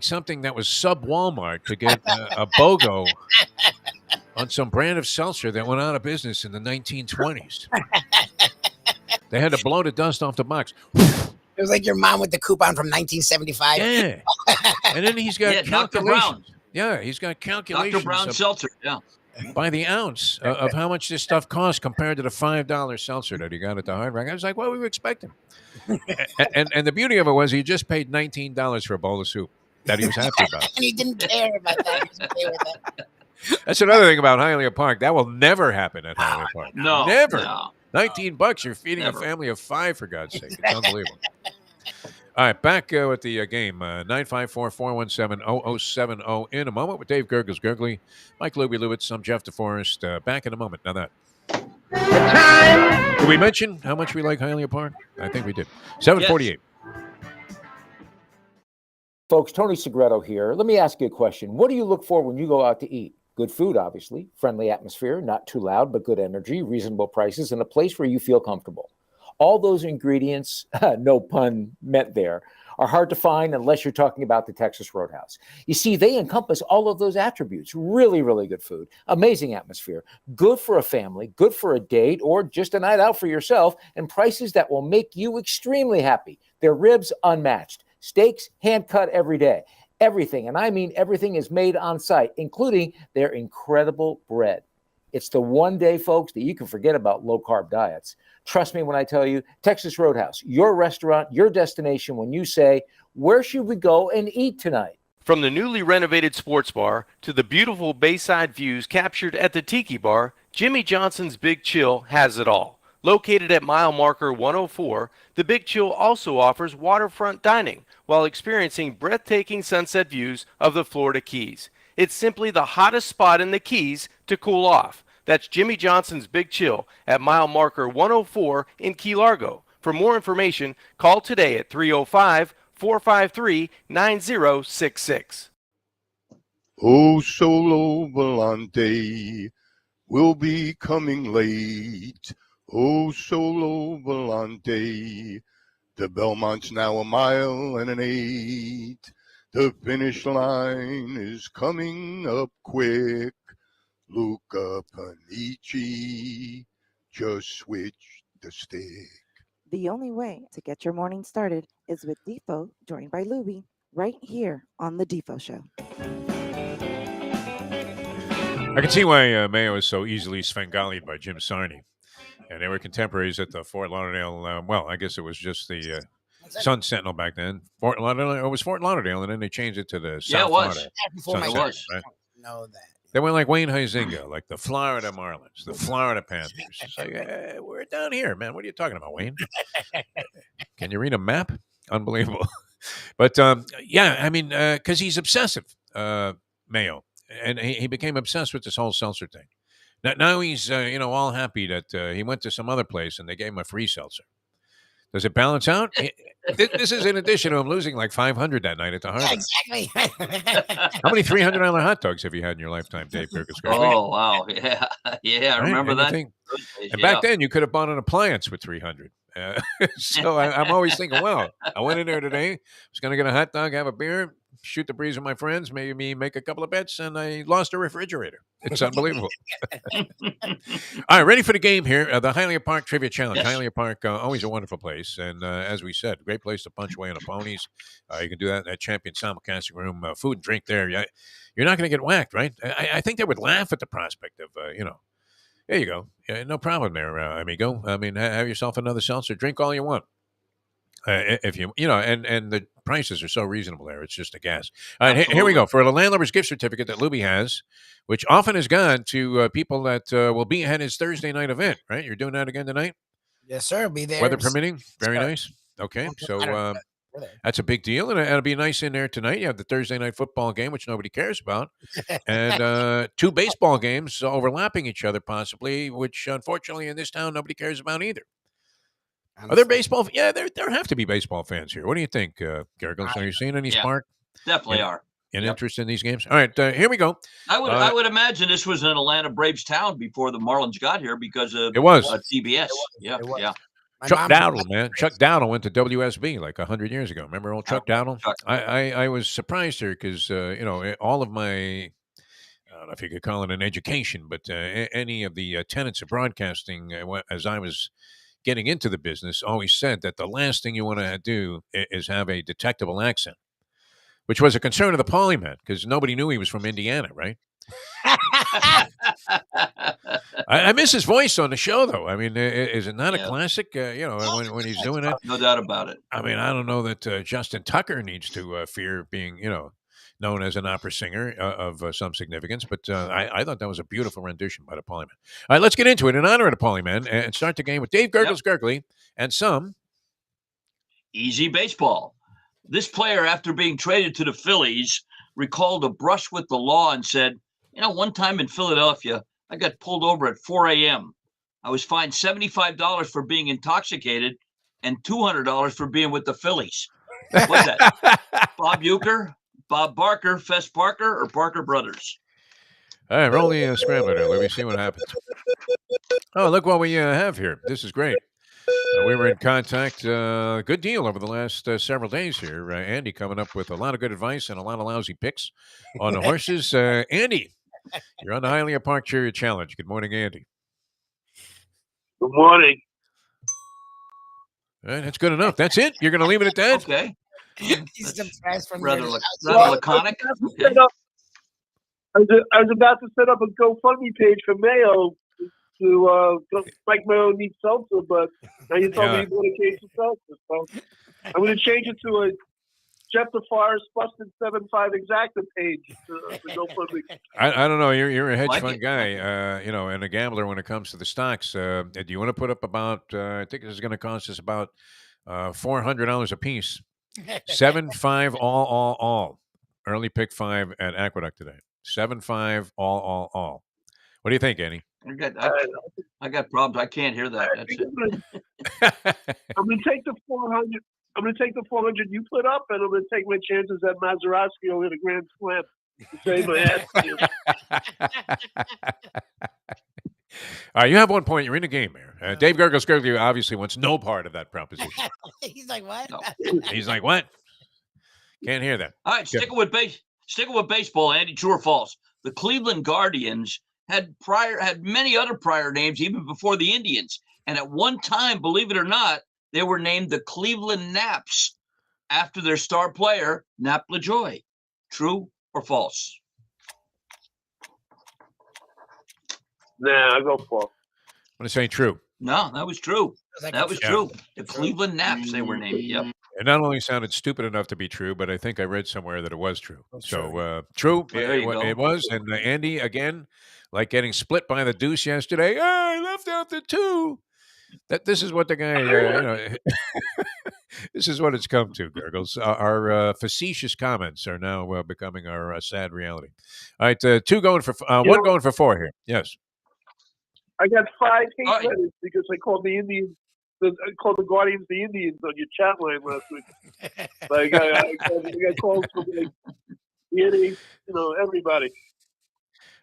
something that was sub Walmart to get a BOGO on some brand of seltzer that went out of business in the 1920s. They had to blow the dust off the box. It was like your mom with the coupon from 1975. Yeah. And then he's got Dr. Brown. Yeah, he's got calculations. Dr. Brown seltzer, yeah. By the ounce of how much this stuff costs compared to the $5 seltzer that he got at the Hard Rock. I was like, what were we expecting? and the beauty of it was he just paid $19 for a bowl of soup that he was happy about. And he didn't care about that. He was okay with that. That's another thing about Hialeah Park. That will never happen at Hialeah Park. No. Never. No. $19, you're feeding Never. a family of 5, for God's sake. It's unbelievable. All right, back with the game. 954-417-0070 in a moment with Dave Gurgles Gurgley, Mike Lubie Lewitz, I'm Jeff DeForest. Back in a moment. Now that. Did we mention how much we like Hialeah Park? I think we did. 748. Yes. Folks, Tony Segreto here. Let me ask you a question. What do you look for when you go out to eat? Good food, obviously. Friendly atmosphere, not too loud, but good energy, reasonable prices, and a place where you feel comfortable. All those ingredients, no pun meant there, are hard to find unless you're talking about the Texas Roadhouse. You see, they encompass all of those attributes. Really, really good food, amazing atmosphere, good for a family, good for a date, or just a night out for yourself, and prices that will make you extremely happy. Their ribs unmatched, steaks hand-cut every day. Everything, and I mean everything, is made on site, including their incredible bread. It's the one day, folks, that you can forget about low-carb diets. Trust me when I tell you, Texas Roadhouse, your restaurant, your destination when you say, where should we go and eat tonight? From the newly renovated sports bar to the beautiful bayside views captured at the Tiki Bar, Jimmy Johnson's Big Chill has it all. Located at mile marker 104, the Big Chill also offers waterfront dining while experiencing breathtaking sunset views of the Florida Keys. It's simply the hottest spot in the Keys to cool off. That's Jimmy Johnson's Big Chill at mile marker 104 in Key Largo. For more information, call today at 305-453-9066. Oh, Solo Volante will be coming late. Oh, Solo Volante, The Belmont's now a mile and an 8. The finish line is coming up quick. Luca Panici just switch the stick. The only way to get your morning started is with Defo, joined by Lubie, right here on The Defo Show. I can see why Mayo is so easily Svengali'd by Jim Sarney. And they were contemporaries at the Fort Lauderdale. Well, I guess it was just the Sun Sentinel back then. Fort Lauderdale. It was Fort Lauderdale, and then they changed it to the South Florida. Before my Sentinel, was. right? Know that. They went like Wayne Huizinga, like the Florida Marlins, the Florida Panthers. It's like, we're down here, man. What are you talking about, Wayne? Can you read a map? Unbelievable. But, yeah, I mean, because he's obsessive, Mayo. And he became obsessed with this whole seltzer thing. Now he's, all happy that he went to some other place and they gave him a free seltzer. Does it balance out? This is in addition to him losing like 500 that night at the Hard Rock. Exactly. How many $300 hot dogs have you had in your lifetime, Dave Gerges? Oh, wow. Yeah. Yeah, I remember that. And back then, you could have bought an appliance with 300. So I'm always thinking, well, I went in there today, was going to get a hot dog, have a beer, shoot the breeze with my friends, maybe make a couple of bets, and I lost a refrigerator. It's unbelievable. All right, ready for the game here. The Hialeah Park Trivia Challenge. Yes. Hialeah Park, always a wonderful place. And as we said, great place to punch away on the ponies. You can do that in that Champion Simulcasting room. Food and drink there. You're not going to get whacked, right? I think they would laugh at the prospect of, there you go. No problem there, amigo. I mean, have yourself another seltzer. Drink all you want. If you and the prices are so reasonable there. It's just a gas. All right, here we go. For the landlubber's gift certificate that Lubie has, which often has gone to people that will be at his Thursday night event, right? You're doing that again tonight? Yes, sir. Be there. Weather permitting. Very nice. Okay, so that's a big deal, and it'll be nice in there tonight. You have the Thursday night football game, which nobody cares about, and 2 baseball games overlapping each other possibly, which unfortunately in this town nobody cares about either. Are there baseball? Yeah, there have to be baseball fans here. What do you think, Gergels? Are you seeing any spark? Definitely are. An interest in these games? All right, here we go. I would imagine this was an Atlanta Braves town before the Marlins got here because of it was CBS. Yeah. Chuck Dowdle, man. Chuck Dowdle went to WSB like 100 years ago. Remember old Chuck Dowdle? I was surprised here because, all of my, I don't know if you could call it an education, but any of the tenets of broadcasting, as I was getting into the business, always said that the last thing you want to do is have a detectable accent, which was a concern of the Polyman because nobody knew he was from Indiana, right? I miss his voice on the show, though. I mean, is it not a classic? When he's doing it, no doubt about it. I mean, I don't know that Justin Tucker needs to fear being, known as an opera singer of some significance, but I thought that was a beautiful rendition by the Polyman. All right, let's get into it in honor of the Polyman and start the game with Dave Gergels Gergely and some easy baseball. This player, after being traded to the Phillies, recalled a brush with the law and said, one time in Philadelphia, I got pulled over at 4 a.m. I was fined $75 for being intoxicated and $200 for being with the Phillies. What's that? Bob Uecker, Bob Barker, Fess Parker, or Parker Brothers? All right, roll the scrambler there. Let me see what happens. Oh, look what we have here. This is great. We were in contact a good deal over the last several days here. Andy coming up with a lot of good advice and a lot of lousy picks on the horses. Andy, you're on the Hialeah Park Trivia Challenge. Good morning, Andy. Good morning. All right, that's good enough. That's it? You're going to leave it at that? Okay. He's surprised from Rather your- laconic. Okay. I was about to set up a GoFundMe page for Mayo to Mike Mayo needs seltzer, but now you told me you want a case of seltzer. So I'm going to change it to a Jeff DeForest busted 7.5 exacta page for GoFundMe. I don't know. You're a hedge Like fund it. guy, and a gambler when it comes to the stocks. Do you want to put up about? I think this is going to cost us about $400 a piece. 7-5 all. Early pick 5 at Aqueduct today. 7-5 all. What do you think, Andy? I got problems. I can't hear that. That's it. I'm going to take the 400. I'm going to take the 400 you put up, and I'm going to take my chances at Mazeroski over the Grand Slam. To save my ass. All right, you have 1 point. You're in the game here. Dave Gurgles obviously wants no part of that proposition. He's like, what? No. He's like, what? Can't hear that. All right, sticking with baseball, Andy, true or false? The Cleveland Guardians had many other prior names even before the Indians. And at one time, believe it or not, they were named the Cleveland Naps after their star player, Nap LaJoy. True or false? Nah, I go for. I'm going to say true. No, that was true. That was Yeah. true. The Cleveland Naps, they were named. Yep. It not only sounded stupid enough to be true, but I think I read somewhere that it was true. So true, There you go. it was. And Andy, again, like getting split by the deuce yesterday. Oh, I left out the 2. This is what the guy, this is what it's come to, Gurgles. Our facetious comments are now becoming our sad reality. All right, 2 going for 1 going for 4 here. Yes. I got 5 hate All right. letters because I called the Indians. I called the Guardians the Indians on your chat line last week. Like I got calls from like Andy, everybody.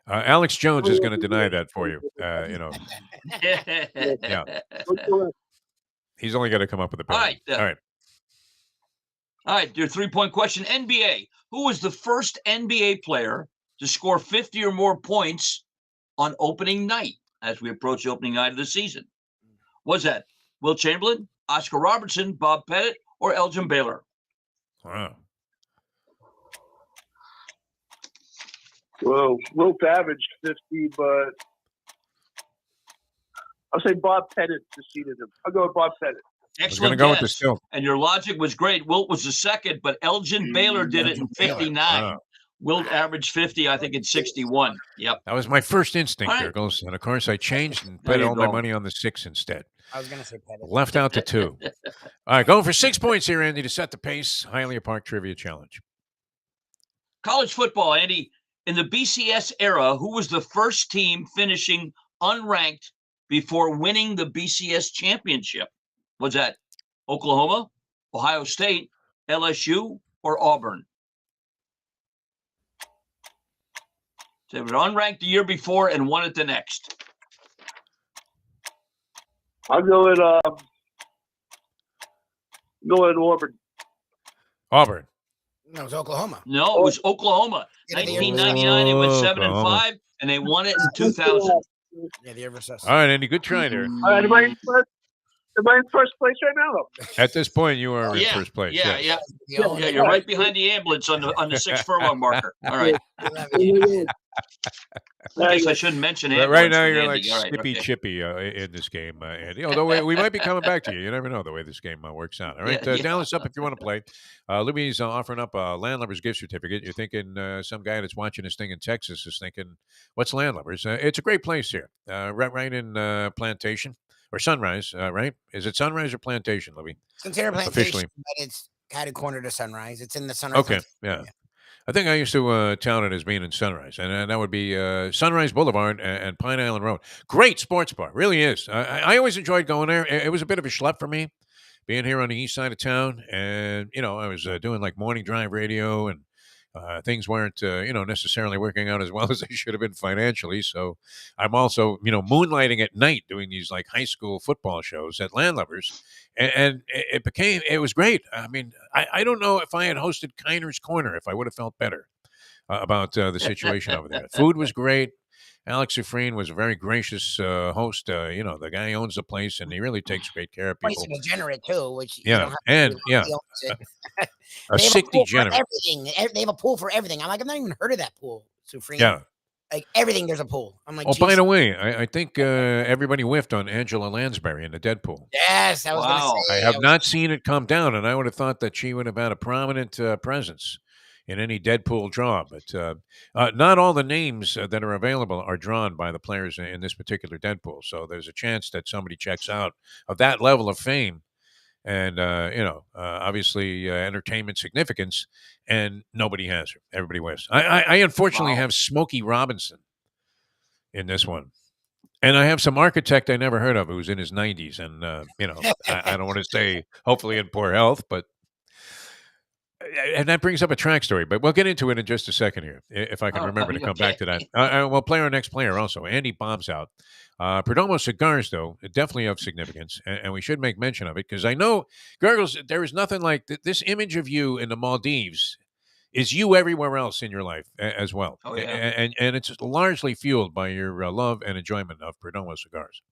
Alex Jones is going to deny that for you. Yeah. He's only got to come up with a bill. All right. All right. All right, your 3-point question. NBA. Who was the first NBA player to score 50 or more points on opening night as we approach the opening night of the season? Was that Will Chamberlain, Oscar Robertson, Bob Pettit, or Elgin Baylor? Wow. Well, Wilt averaged 50, but I'll say Bob Pettit preceded him. I'll go with Bob Pettit. Excellent go with the guess. still. And your logic was great. Wilt was the second, but Elgin Baylor did it in 59. Wow. Wilt averaged 50, I think, in 61. Yep. That was my first instinct, All right. Gurgles. And of course, I changed and There put you all my go. money on the 6 instead. I was going to say Pettit. Left out the 2. All right, going for 6 points here, Andy, to set the pace. Hialeah Park Trivia Challenge. College football, Andy. In the BCS era, who was the first team finishing unranked before winning the BCS championship? Was that Oklahoma, Ohio State, LSU, or Auburn? So they were unranked the year before and won it the next. I'll go with Auburn. Auburn. No, it was Oklahoma. No, it was Oklahoma. Yeah, the year 1999, they went 7-5, Oklahoma. and they won it in 2000. Yeah, the year versus. All right, Andy, good try there. All right, am I in first place right now, though? At this point, you are in Yeah, first place. yeah, yes. yeah. Yeah, you're right behind the ambulance on the 6 furlong marker. All right. I guess I shouldn't mention But ambulance. right now, with you're Andy. like All right, Skippy okay. Chippy in this game, Andy. Although we might be coming back to you. You never know the way this game works out. All right, Yeah, yeah. Dallas up if you want to play. Lubie's offering up a Landlubbers gift certificate. You're thinking some guy that's watching this thing in Texas is thinking, what's Landlubbers? It's a great place here, right in Plantation. Or Sunrise, right? Is it Sunrise or Plantation, Lubie? It's considered Plantation, Officially. but it's kind of corner to Sunrise. It's in the Sunrise. Okay, yeah. I think I used to tout it as being in Sunrise, and that would be Sunrise Boulevard and Pine Island Road. Great sports bar, really is. I always enjoyed going there. It was a bit of a schlep for me, being here on the east side of town, and I was doing like morning drive radio, and things weren't necessarily working out as well as they should have been financially. So I'm also moonlighting at night doing these like high school football shows at Landlubbers, and it was great. I mean, I don't know if I had hosted Kiner's Corner if I would have felt better about the situation over there. Food was great. Alex Sufreen was a very gracious host. The guy owns the place, and he really takes great care of people. Place degenerate too, which Yeah, you don't have and to do. yeah, He owns it. a They have sick pool for degenerate. everything. They have a pool for everything. I'm like, I've not even heard of that pool, Sufreen. Yeah. Like everything, there's a pool. I'm like, Oh, by geez. the way, I think everybody whiffed on Angela Lansbury in the Deadpool. Yes, I was Wow. going to say. I have not seen it come down, and I would have thought that she would have had a prominent presence in any Deadpool draw. But not all the names that are available are drawn by the players in this particular Deadpool. So there's a chance that somebody checks out of that level of fame and, obviously entertainment significance, and nobody has her. Everybody whiffs. I unfortunately have Smokey Robinson in this one. And I have some architect I never heard of who's in his 90s. And, I don't want to say hopefully in poor health, but And that brings up a track story, but we'll get into it in just a second here, if I can remember to come back to that. We'll play our next player also. Andy bombs out. Perdomo cigars, though, definitely of significance, and we should make mention of it because I know, Gurgles, there is nothing like this image of you in the Maldives is you everywhere else in your life as well. Oh, yeah. And it's largely fueled by your love and enjoyment of Perdomo cigars.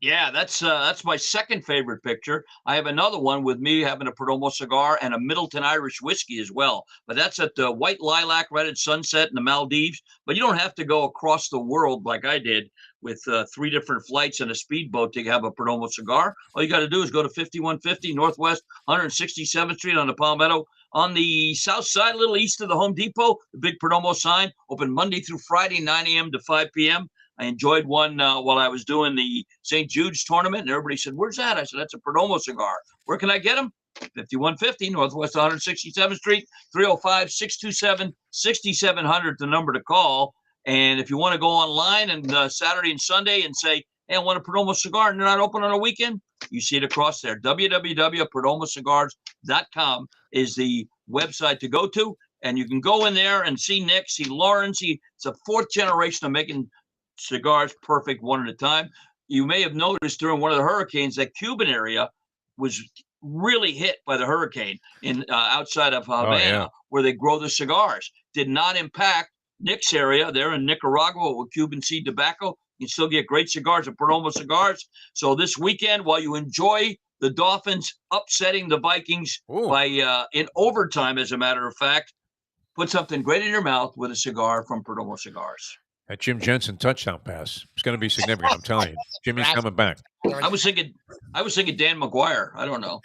Yeah, that's my second favorite picture. I have another one with me having a Perdomo cigar and a Middleton Irish whiskey as well. But that's at the White Lilac right at sunset in the Maldives. But you don't have to go across the world like I did with 3 different flights and a speedboat to have a Perdomo cigar. All you got to do is go to 5150 Northwest 167th Street on the Palmetto. On the south side, a little east of the Home Depot, the big Perdomo sign, open Monday through Friday, 9 a.m. to 5 p.m. I enjoyed one while I was doing the St. Jude's tournament, and everybody said, "Where's that?" I said, "That's a Perdomo cigar." Where can I get them? 5150 Northwest 167th Street, 305-627-6700, the number to call. And if you want to go online and Saturday and Sunday and say, "Hey, I want a Perdomo cigar," and they're not open on a weekend, you see it across there. www.perdomocigars.com is the website to go to. And you can go in there and see Nick, see Lawrence. It's a 4th generation of making cigars perfect one at a time. You may have noticed during one of the hurricanes that Cuban area was really hit by the hurricane in outside of Havana, where they grow the cigars. Did not impact Nick's area. They're in Nicaragua with Cuban seed tobacco. You can still get great cigars at Perdomo Cigars. So this weekend, while you enjoy the Dolphins upsetting the Vikings by in overtime, as a matter of fact, put something great in your mouth with a cigar from Perdomo Cigars. That Jim Jensen touchdown pass. It's going to be significant. I'm telling you, Jimmy's coming back. I was thinking Dan McGuire. I don't know.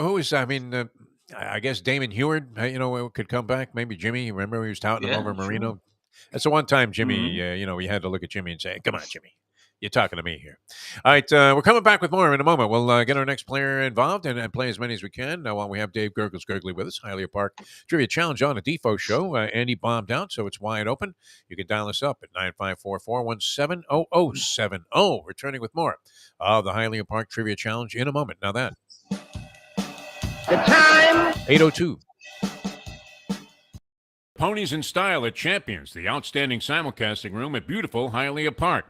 Who is? I guess Damon Heward. Could come back. Maybe Jimmy. Remember he was touting him over Marino. Sure. That's the one time Jimmy. We had to look at Jimmy and say, "Come on, Jimmy. You're talking to me here." All right, we're coming back with more in a moment. We'll get our next player involved and play as many as we can. Now, while we have Dave Gurgles Gurgley with us, Hialeah Park Trivia Challenge on a Defo show. Andy bombed out, so it's wide open. You can dial us up at 954-417-0070. Returning with more of the Hialeah Park Trivia Challenge in a moment. Now that. The time. 8:02. Ponies in Style at Champions, the outstanding simulcasting room at beautiful Hialeah Park.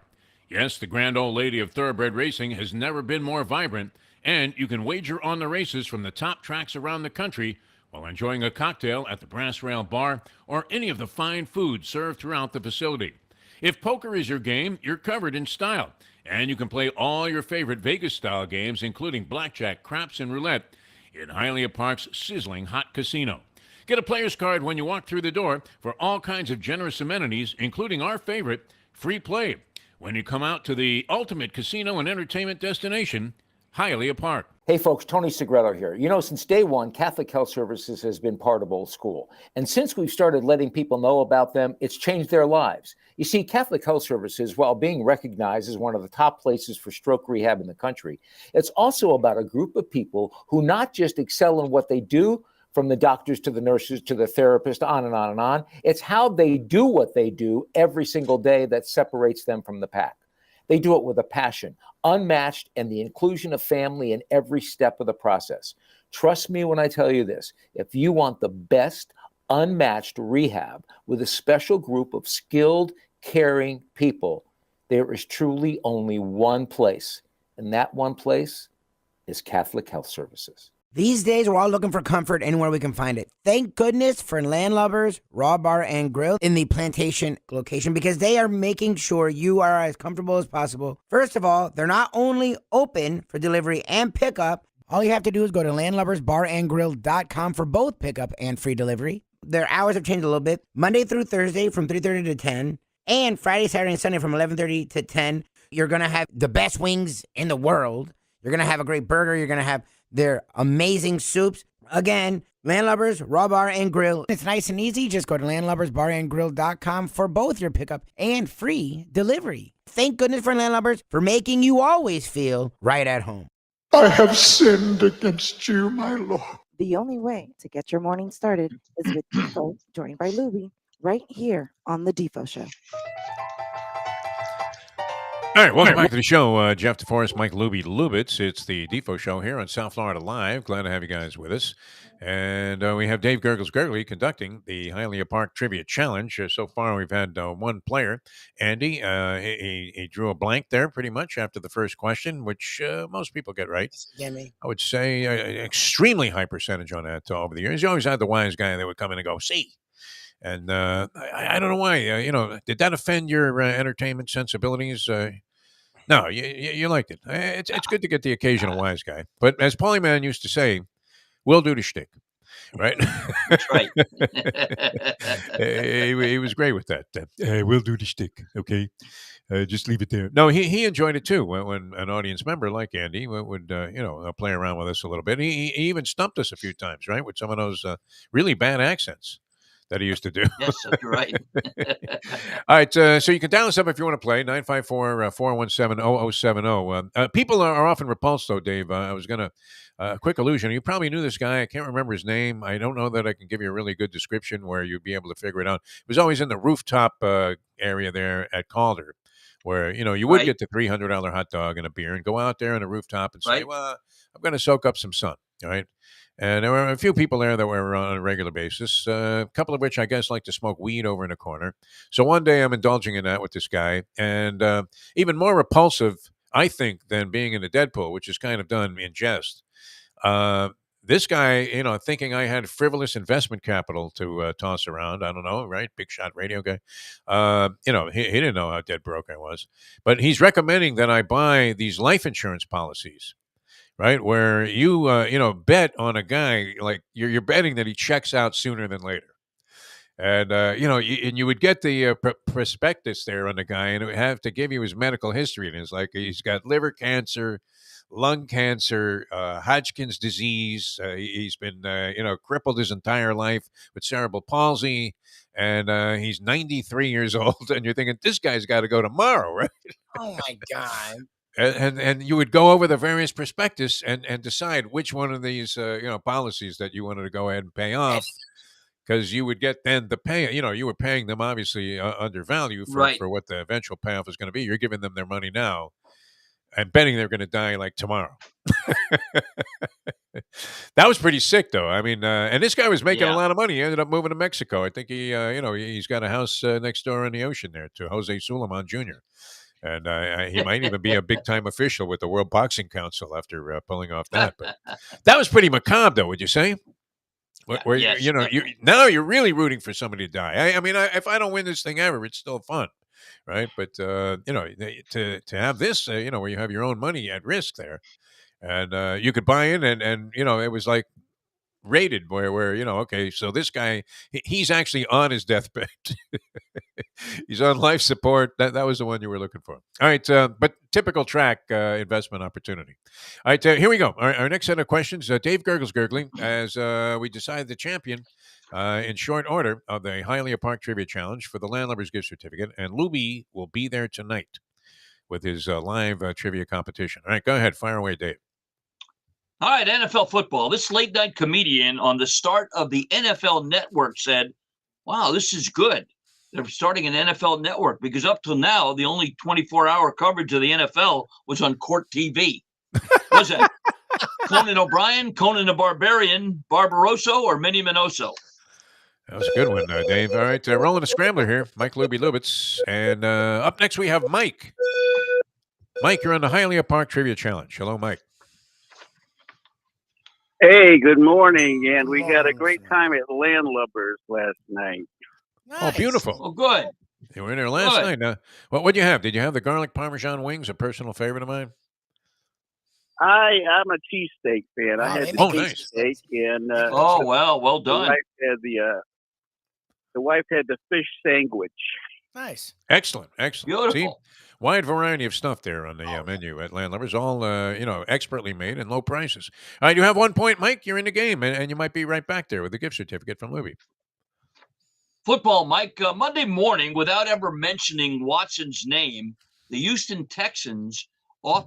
Yes, the grand old lady of thoroughbred racing has never been more vibrant, and you can wager on the races from the top tracks around the country while enjoying a cocktail at the Brass Rail Bar or any of the fine food served throughout the facility. If poker is your game, you're covered in style, and you can play all your favorite Vegas-style games, including blackjack, craps, and roulette, in Hialeah Park's sizzling hot casino. Get a player's card when you walk through the door for all kinds of generous amenities, including our favorite, free play, when you come out to the ultimate casino and entertainment destination, Hialeah Park. Hey folks, Tony Segreto here. Since day one, Catholic Health Services has been part of Old School. And since we've started letting people know about them, it's changed their lives. You see, Catholic Health Services, while being recognized as one of the top places for stroke rehab in the country, it's also about a group of people who not just excel in what they do, from the doctors to the nurses to the therapist, on and on and on. It's how they do what they do every single day that separates them from the pack. They do it with a passion, unmatched, and the inclusion of family in every step of the process. Trust me when I tell you this. If you want the best, unmatched rehab with a special group of skilled, caring people, there is truly only one place, and that one place is Catholic Health Services. These days, we're all looking for comfort anywhere we can find it. Thank goodness for Landlubbers Raw Bar and Grill in the Plantation location, because they are making sure you are as comfortable as possible. First of all, they're not only open for delivery and pickup. All you have to do is go to landlubbersbarandgrill.com for both pickup and free delivery. Their hours have changed a little bit. Monday through Thursday from 3:30 to 10, and Friday, Saturday, and Sunday from 11:30 to 10. You're going to have the best wings in the world. You're going to have a great burger. You're going to have their amazing soups. Again, Landlubbers, Raw Bar, and Grill. It's nice and easy. Just go to landlubbersbarandgrill.com for both your pickup and free delivery. Thank goodness for Landlubbers for making you always feel right at home. I have sinned against you, my Lord. The only way to get your morning started is with Defo, joined by Lubie, right here on the Defo Show. All right, welcome back to the show. Jeff DeForest, Mike Lubie Lubitz. It's the Defo Show here on South Florida Live. Glad to have you guys with us. And we have Dave Gurgles Gurgley conducting the Hialeah Park Trivia Challenge. So far, we've had one player, Andy. He drew a blank there pretty much after the first question, which most people get right. Jimmy. I would say extremely high percentage on that over the years. You always had the wise guy that would come in and go, see. And I don't know why. Did that offend your entertainment sensibilities? No, you liked it. It's good to get the occasional wise guy. But as Paulie Mann used to say, we'll do the shtick. Right? That's right. he was great with that. We'll do the shtick. Okay. Just leave it there. No, he enjoyed it too. When an audience member like Andy would play around with us a little bit. He even stumped us a few times, right, with some of those really bad accents that he used to do. Yes, that's right. All right, so you can dial us up if you want to play, 954-417-0070. People are often repulsed, though, Dave. I was going to, quick illusion. You probably knew this guy. I can't remember his name. I don't know that I can give you a really good description where you'd be able to figure it out. It was always in the rooftop area there at Calder, where, you would get the $300 hot dog and a beer and go out there on the rooftop and say, well, I'm going to soak up some sun, all right? And there were a few people there that were on a regular basis, a couple of which I guess like to smoke weed over in a corner. So one day I'm indulging in that with this guy. And even more repulsive, I think, than being in the Deadpool, which is kind of done in jest. This guy, thinking I had frivolous investment capital to toss around. I don't know, right? Big shot radio guy. He didn't know how dead broke I was. But he's recommending that I buy these life insurance policies. Right, where you bet on a guy, like you're betting that he checks out sooner than later, and and you would get the prospectus there on the guy, and it would have to give you his medical history, and it's like he's got liver cancer, lung cancer, Hodgkin's disease. He's been crippled his entire life with cerebral palsy, and he's 93 years old, and you're thinking this guy's got to go tomorrow, right? Oh my God. And you would go over the various prospectus and decide which one of these policies that you wanted to go ahead and pay off, because you would get then the pay. You were paying them obviously under value for what the eventual payoff is going to be. You're giving them their money now and betting they're going to die like tomorrow. That was pretty sick, though. I mean, and this guy was making a lot of money. He ended up moving to Mexico. I think he's got a house next door in the ocean there to Jose Suleiman Jr. And he might even be a big-time official with the World Boxing Council after pulling off that. But that was pretty macabre, though, would you say? Where yes, now you're really rooting for somebody to die. I mean, if I don't win this thing ever, it's still fun, right? But to have this, where you have your own money at risk there, and you could buy in, and it was like rated where okay, so this guy he's actually on his deathbed. He's on life support. That was the one you were looking for. All right, but typical track investment opportunity. All right, here we go. Our next set of questions. Dave Gurgles Gurgley, as we decide the champion in short order of the Hialeah Park Trivia Challenge for the Landlubbers gift certificate, and Lubie will be there tonight with his live trivia competition. All right, go ahead, fire away, Dave. All right, NFL football. This late night comedian on the start of the NFL Network said, wow, this is good. They're starting an NFL Network, because up till now, the only 24-hour coverage of the NFL was on Court TV. Was that Conan O'Brien, Conan the Barbarian, Barbarosso, or Minnie Minoso? That was a good one, Dave. All right, rolling a scrambler here. Mike Lubie Lubitz. And up next, we have Mike. Mike, you're on the Hialeah Park Trivia Challenge. Hello, Mike. Hey, good morning. And we had a great time at Landlubbers last night. Nice. Oh, beautiful. Oh, good. You were in there last night. What'd you have? Did you have the garlic Parmesan wings, a personal favorite of mine? I'm a cheesesteak fan. I had the cheesesteak, and well done. The wife had the fish sandwich. Nice. Excellent. Beautiful. See, wide variety of stuff there on the menu at Landlubbers, all expertly made and low prices. All right, you have 1 point, Mike. You're in the game, and you might be right back there with a gift certificate from Lubie. Football, Mike. Monday morning, without ever mentioning Watson's name, the Houston Texans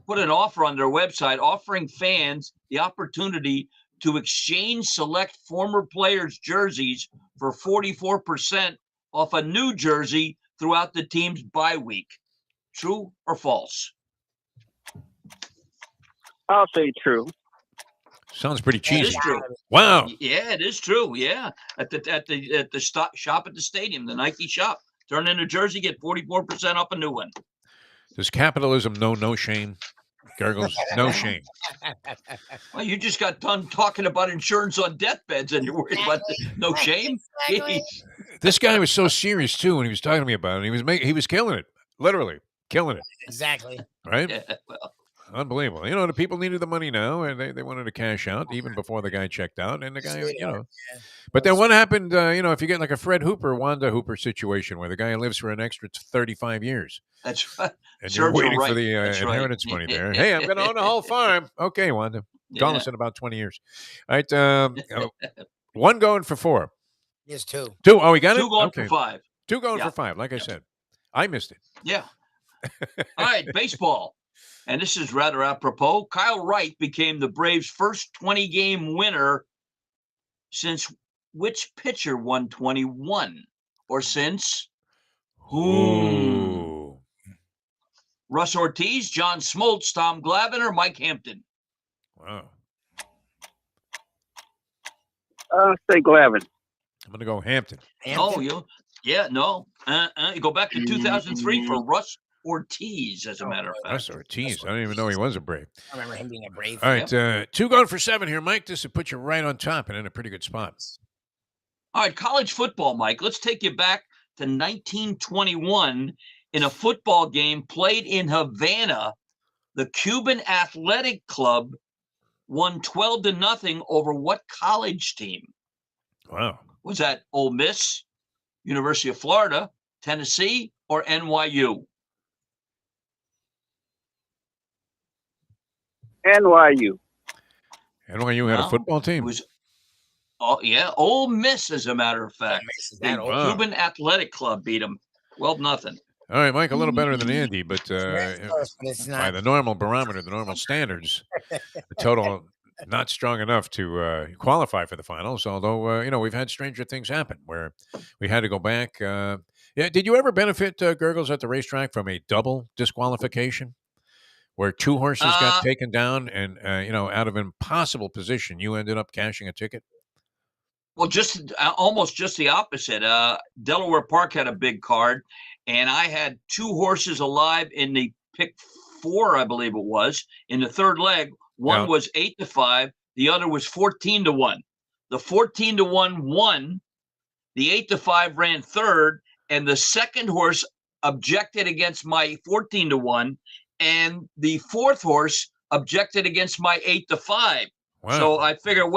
put an offer on their website offering fans the opportunity to exchange select former players' jerseys for 44% off a new jersey throughout the team's bye week. True or false? I'll say true. Sounds pretty It cheesy. is true. Wow. Yeah, it is true. Yeah, at the shop at the stadium, the Nike shop. Turn in a jersey, get 44% off a new one. Does capitalism know no shame? Gurgles, no shame. Well, you just got done talking about insurance on deathbeds, and you're worried about no shame. Exactly. This guy was so serious too when he was talking to me about it. He was killing it, literally killing it. Exactly. Right? Yeah, well, Unbelievable. The people needed the money now, and they wanted to cash out even before the guy checked out. And the guy, But then what happened, if you get like a Fred Hooper, Wanda Hooper situation where the guy lives for an extra 35 years. that's right. And you're Serves her waiting for right. the That's right. inheritance money there. Hey, I'm going to own a whole farm. Okay, Wanda. Call Yeah. us in about 20 years. All right. One going for 4. Yes, 2. 2. Oh, we got it? Two going Okay. for 5. 2 going Yeah. for 5. Like I said, I missed it. Yeah. All right, baseball. And this is rather apropos. Kyle Wright became the Braves' first 20-game winner since which pitcher won 21? Or since Ooh. Russ Ortiz, John Smoltz, Tom Glavine, or Mike Hampton? Wow. I'll say Glavine. I'm going to go Hampton. No, you go back to 2003 for Russ Ortiz, as a matter of fact. Russ Ortiz. I didn't even know he was a Brave. I remember him being a Brave. All right. 2 going for 7 here, Mike. This will put you right on top and in a pretty good spot. All right, college football, Mike. Let's take you back to 1921 in a football game played in Havana. The Cuban Athletic Club won 12-0 over what college team? Wow. Was that Ole Miss, University of Florida, Tennessee, or NYU? NYU. NYU had a No, football It team. was, Ole Miss, as a matter of fact. Is The that old? Wow. Cuban Athletic Club beat them 12-0. All right, Mike, a little better than Andy, but It's close, but it's by not. the normal barometer, the normal standards, the total not strong enough to qualify for the finals. Although, we've had stranger things happen where we had to go back. Yeah, did you ever benefit, Gurgles, at the racetrack from a double disqualification where 2 horses got taken down and, out of impossible position, you ended up cashing a ticket? Well, almost just the opposite. Delaware Park had a big card, and I had 2 horses alive in the pick 4, I believe it was, in the third leg. One was 8-5, the other was 14-1. The 14-1 won. The 8-5 ran third, and the second horse objected against my 14-1, and the fourth horse objected against my 8-5. Wow. So I figured,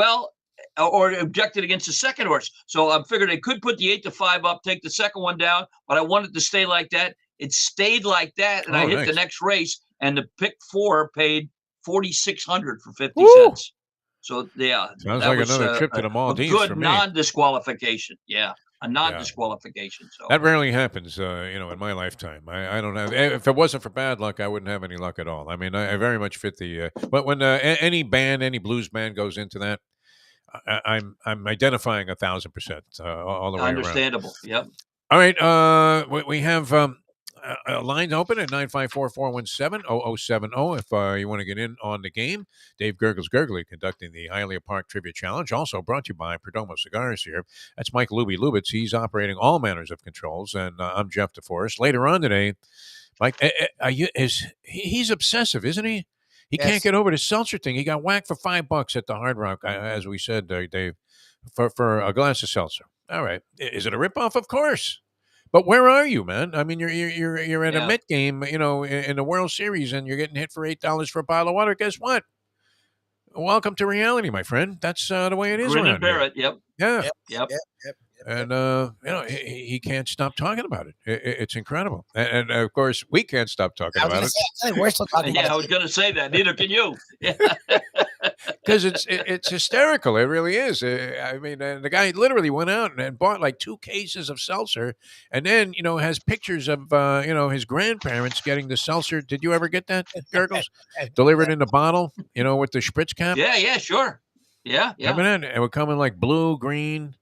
or objected against the second horse. So I figured they could put the 8-5 up, take the second one down, but I wanted to stay like that. It stayed like that, and I hit the next race, and the pick 4 paid $4,600 for 50 cents. So yeah, sounds like another trip to the Maldives. A good for me. non-disqualification. Yeah, a non-disqualification. So that rarely happens, in my lifetime. I don't have. If it wasn't for bad luck, I wouldn't have any luck at all. I mean, I very much fit the. But when any blues band goes into that, I'm identifying 1,000% all the way around. Understandable. Yep. All right. We have lines open at 954-417-0070 if you want to get in on the game. Dave Gurgles Gurgley conducting the Hialeah Park Trivia Challenge. Also brought to you by Perdomo Cigars here. That's Mike Lubie Lubitz. He's operating all manners of controls. And I'm Jeff DeForest. Later on today, Mike, he's obsessive, isn't he? He can't get over the seltzer thing. He got whacked for $5 at the Hard Rock, as we said, Dave, for a glass of seltzer. All right. Is it a ripoff? Of course. But where are you, man? I mean, you're at a Met game, in the World Series, and you're getting hit for $8 for a bottle of water. Guess what? Welcome to reality, my friend. That's the way it is Grin around and bear it. Yep. Yeah. Yep. And he can't stop talking about it. It's incredible, and of course we can't stop talking about it. We're still talking about I was going to say that. Neither can you. Because it's hysterical. It really is. I mean, the guy literally went out and bought like 2 cases of seltzer, and then has pictures of his grandparents getting the seltzer. Did you ever get that, Gurgles? Delivered in a bottle, with the spritz cap. Yeah, sure. Yeah. Remember that? It would come in like blue, green,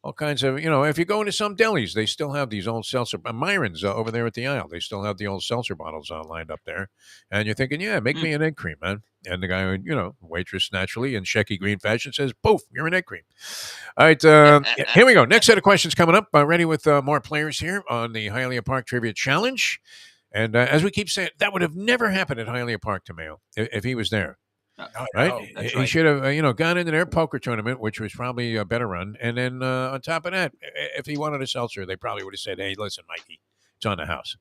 all kinds of, if you go into some delis, they still have these old seltzer. Myron's over there at the aisle. They still have the old seltzer bottles lined up there. And you're thinking, yeah, make me an egg cream, man. And the guy, waitress naturally in Shecky Green fashion says, poof, you're an egg cream. All right, here we go. Next set of questions coming up. Ready with more players here on the Hialeah Park Trivia Challenge. And as we keep saying, that would have never happened at Hialeah Park Tamayo if he was there. Right? He should have, gone into their poker tournament, which was probably a better run. And then on top of that, if he wanted a seltzer, they probably would have said, hey, listen, Mikey, it's on the house.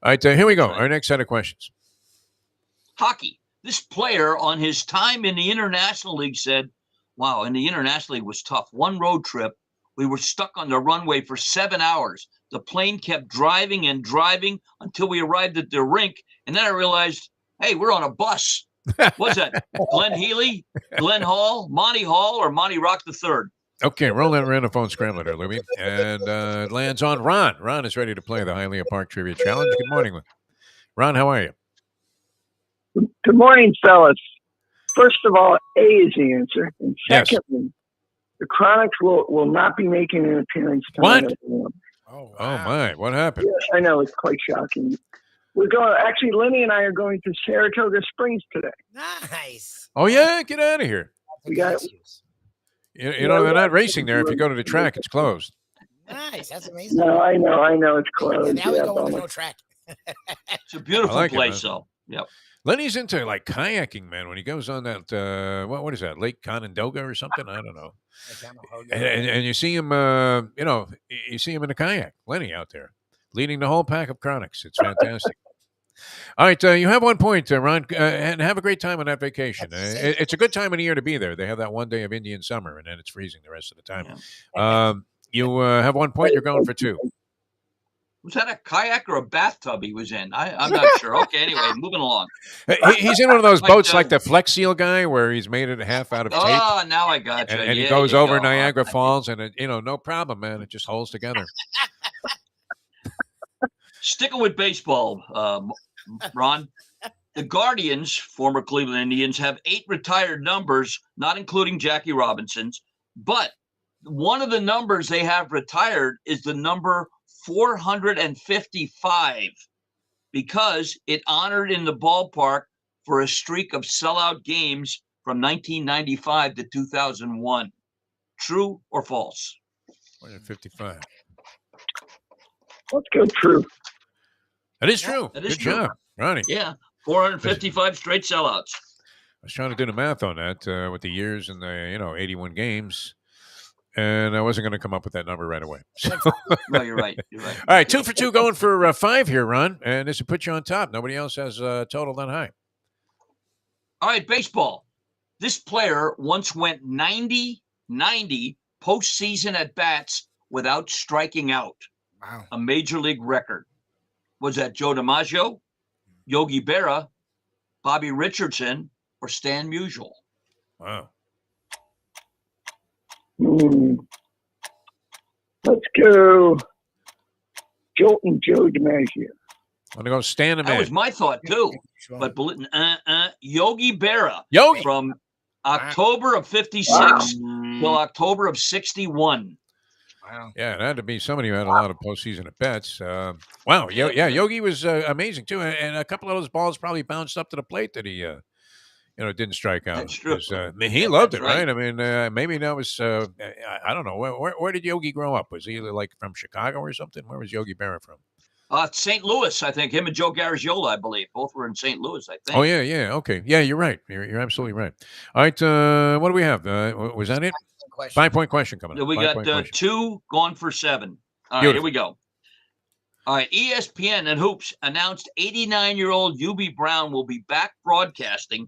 All right, here we go. Our next set of questions. Hockey. This player on his time in the International League said, wow, in the International League was tough. One road trip, we were stuck on the runway for 7 hours. The plane kept driving and driving until we arrived at the rink. And then I realized, hey, we're on a bus. What's that? Glenn Healy, Glenn Hall, Monty Hall, or Monty Rock III? Okay, roll that random phone scrambler there, Lubie. And it lands on Ron. Ron is ready to play the Hialeah Park Trivia Challenge. Good morning, Ron. How are you? Good morning, fellas. First of all, A is the answer. And secondly, the Chronics will not be making an appearance tonight. What? Oh, my. What happened? Yeah, I know. It's quite shocking. We're going. Actually, Lenny and I are going to Saratoga Springs today. Nice. Oh yeah, get out of here. We got. They're not racing there. If you go to the track, it's closed. Nice. That's amazing. No, I know. It's closed. Now we go on the no track. It's a beautiful place, though. Yep. Lenny's into like kayaking, man. When he goes on that, what is that, Lake Conondoga or something? I don't know. And you see him, you see him in a kayak. Lenny out there, leading the whole pack of Chronics. It's fantastic. All right, you have 1 point, Ron, and have a great time on that vacation. It's a good time of the year to be there. They have that 1 day of Indian summer, and then it's freezing the rest of the time. Yeah. You have 1 point. You're going for 2. Was that a kayak or a bathtub he was in? I'm not sure. Okay, anyway, moving along. He's in one of those boats like the Flex Seal guy where he's made it half out of tape. Oh, now I got you. And he goes over Niagara Falls, and, no problem, man. It just holds together. Sticking with baseball, Ron, the Guardians, former Cleveland Indians, have 8 retired numbers, not including Jackie Robinson's, but one of the numbers they have retired is the number 455 because it honored in the ballpark for a streak of sellout games from 1995 to 2001. True or false? 455. Let's go true. That is true. That is Good true. job, Ronnie. Yeah, 455 straight sellouts. I was trying to do the math on that with the years and the 81 games, and I wasn't going to come up with that number right away. So. No, you're right. You're right. All right, 2 for 2 going for 5 here, Ron, and this will put you on top. Nobody else has total that high. All right, baseball. This player once went 90 postseason at bats without striking out. Wow. A major league record. Was that Joe DiMaggio, Yogi Berra, Bobby Richardson, or Stan Musial? Wow. Let's go Joe DiMaggio. I'm going to go Stan DiMaggio. That was my thought, too. But Yogi Berra from October of 56 till October of 61. Wow. Yeah, it had to be somebody who had a lot of postseason at bats. Wow. Yogi was amazing, too. And a couple of those balls probably bounced up to the plate that he, didn't strike out. That's true. He loved it, right? I mean, maybe that was, I don't know. Where did Yogi grow up? Was he like from Chicago or something? Where was Yogi Berra from? St. Louis, I think. Him and Joe Garagiola, I believe. Both were in St. Louis, I think. Oh, yeah. Okay. Yeah, you're right. You're absolutely right. All right. What do we have? Was that it? 5-point question coming up. We got 2 going for 7. All right, here we go. All right, ESPN and Hoops announced 89-year-old Hubie Brown will be back broadcasting.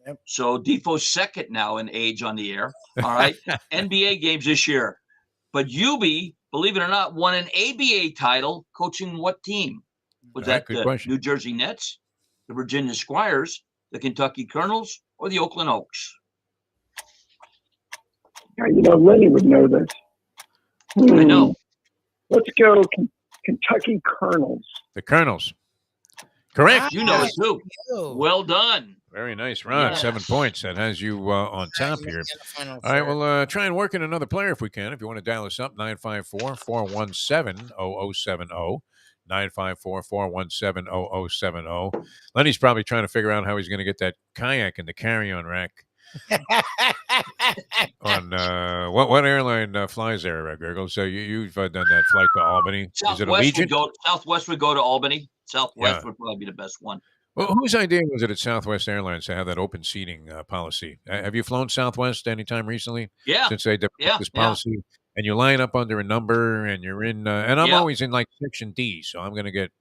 Yep. So Defo's second now in age on the air. All right, NBA games this year. But Hubie, believe it or not, won an ABA title coaching what team? Was that the New Jersey Nets, the Virginia Squires, the Kentucky Colonels, or the Oakland Oaks? Lenny would know this. I know. Let's go Kentucky Colonels. The Colonels. Correct. You know it, too. Well done. Very nice, Ron. Yes. 7 points. That has you on top here. All right, we'll try and work in another player if we can. If you want to dial us up, 954-417-0070. 954-417-0070. Lenny's probably trying to figure out how he's going to get that kayak in the carry-on rack. On what airline flies there, Gurgle? So you've done that flight to Albany. Is it Allegiant? Southwest would go to Albany. Southwest would probably be the best one. Well, whose idea was it at Southwest Airlines to have that open seating policy? Have you flown Southwest anytime recently? Yeah. Since they developed this policy, and you line up under a number, and you're in, and I'm always in like section D, so I'm going to get,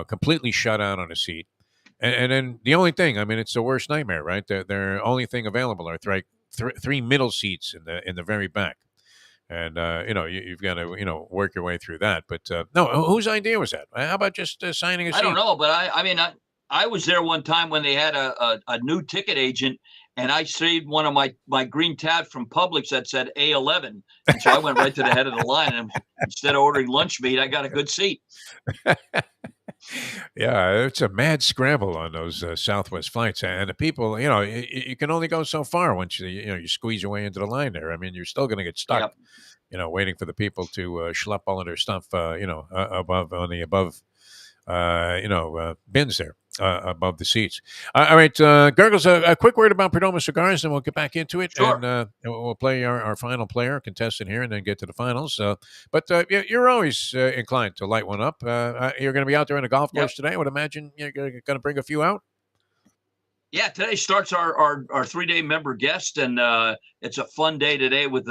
completely shut out on a seat. And then the only thing, I mean, it's the worst nightmare, right? The only thing available are three middle seats in the very back. And, you've got to, work your way through that. But no, whose idea was that? How about just signing a seat? I don't know, but I was there one time when they had a new ticket agent, and I saved one of my green tabs from Publix that said A11. And so I went right to the head of the line, and instead of ordering lunch meat, I got a good seat. Yeah, it's a mad scramble on those Southwest flights, and the people, you can only go so far once you squeeze your way into the line there. I mean, you're still going to get stuck, waiting for the people to schlep all of their stuff, above bins there. Above the seats. All right, Gurgles, a quick word about Perdomo Cigars, and we'll get back into it. Sure. And we'll play our final player, contestant here, and then get to the finals. But you're always inclined to light one up. You're going to be out there on the golf course today. I would imagine you're going to bring a few out. Yeah, today starts our 3-day member guest, and it's a fun day today with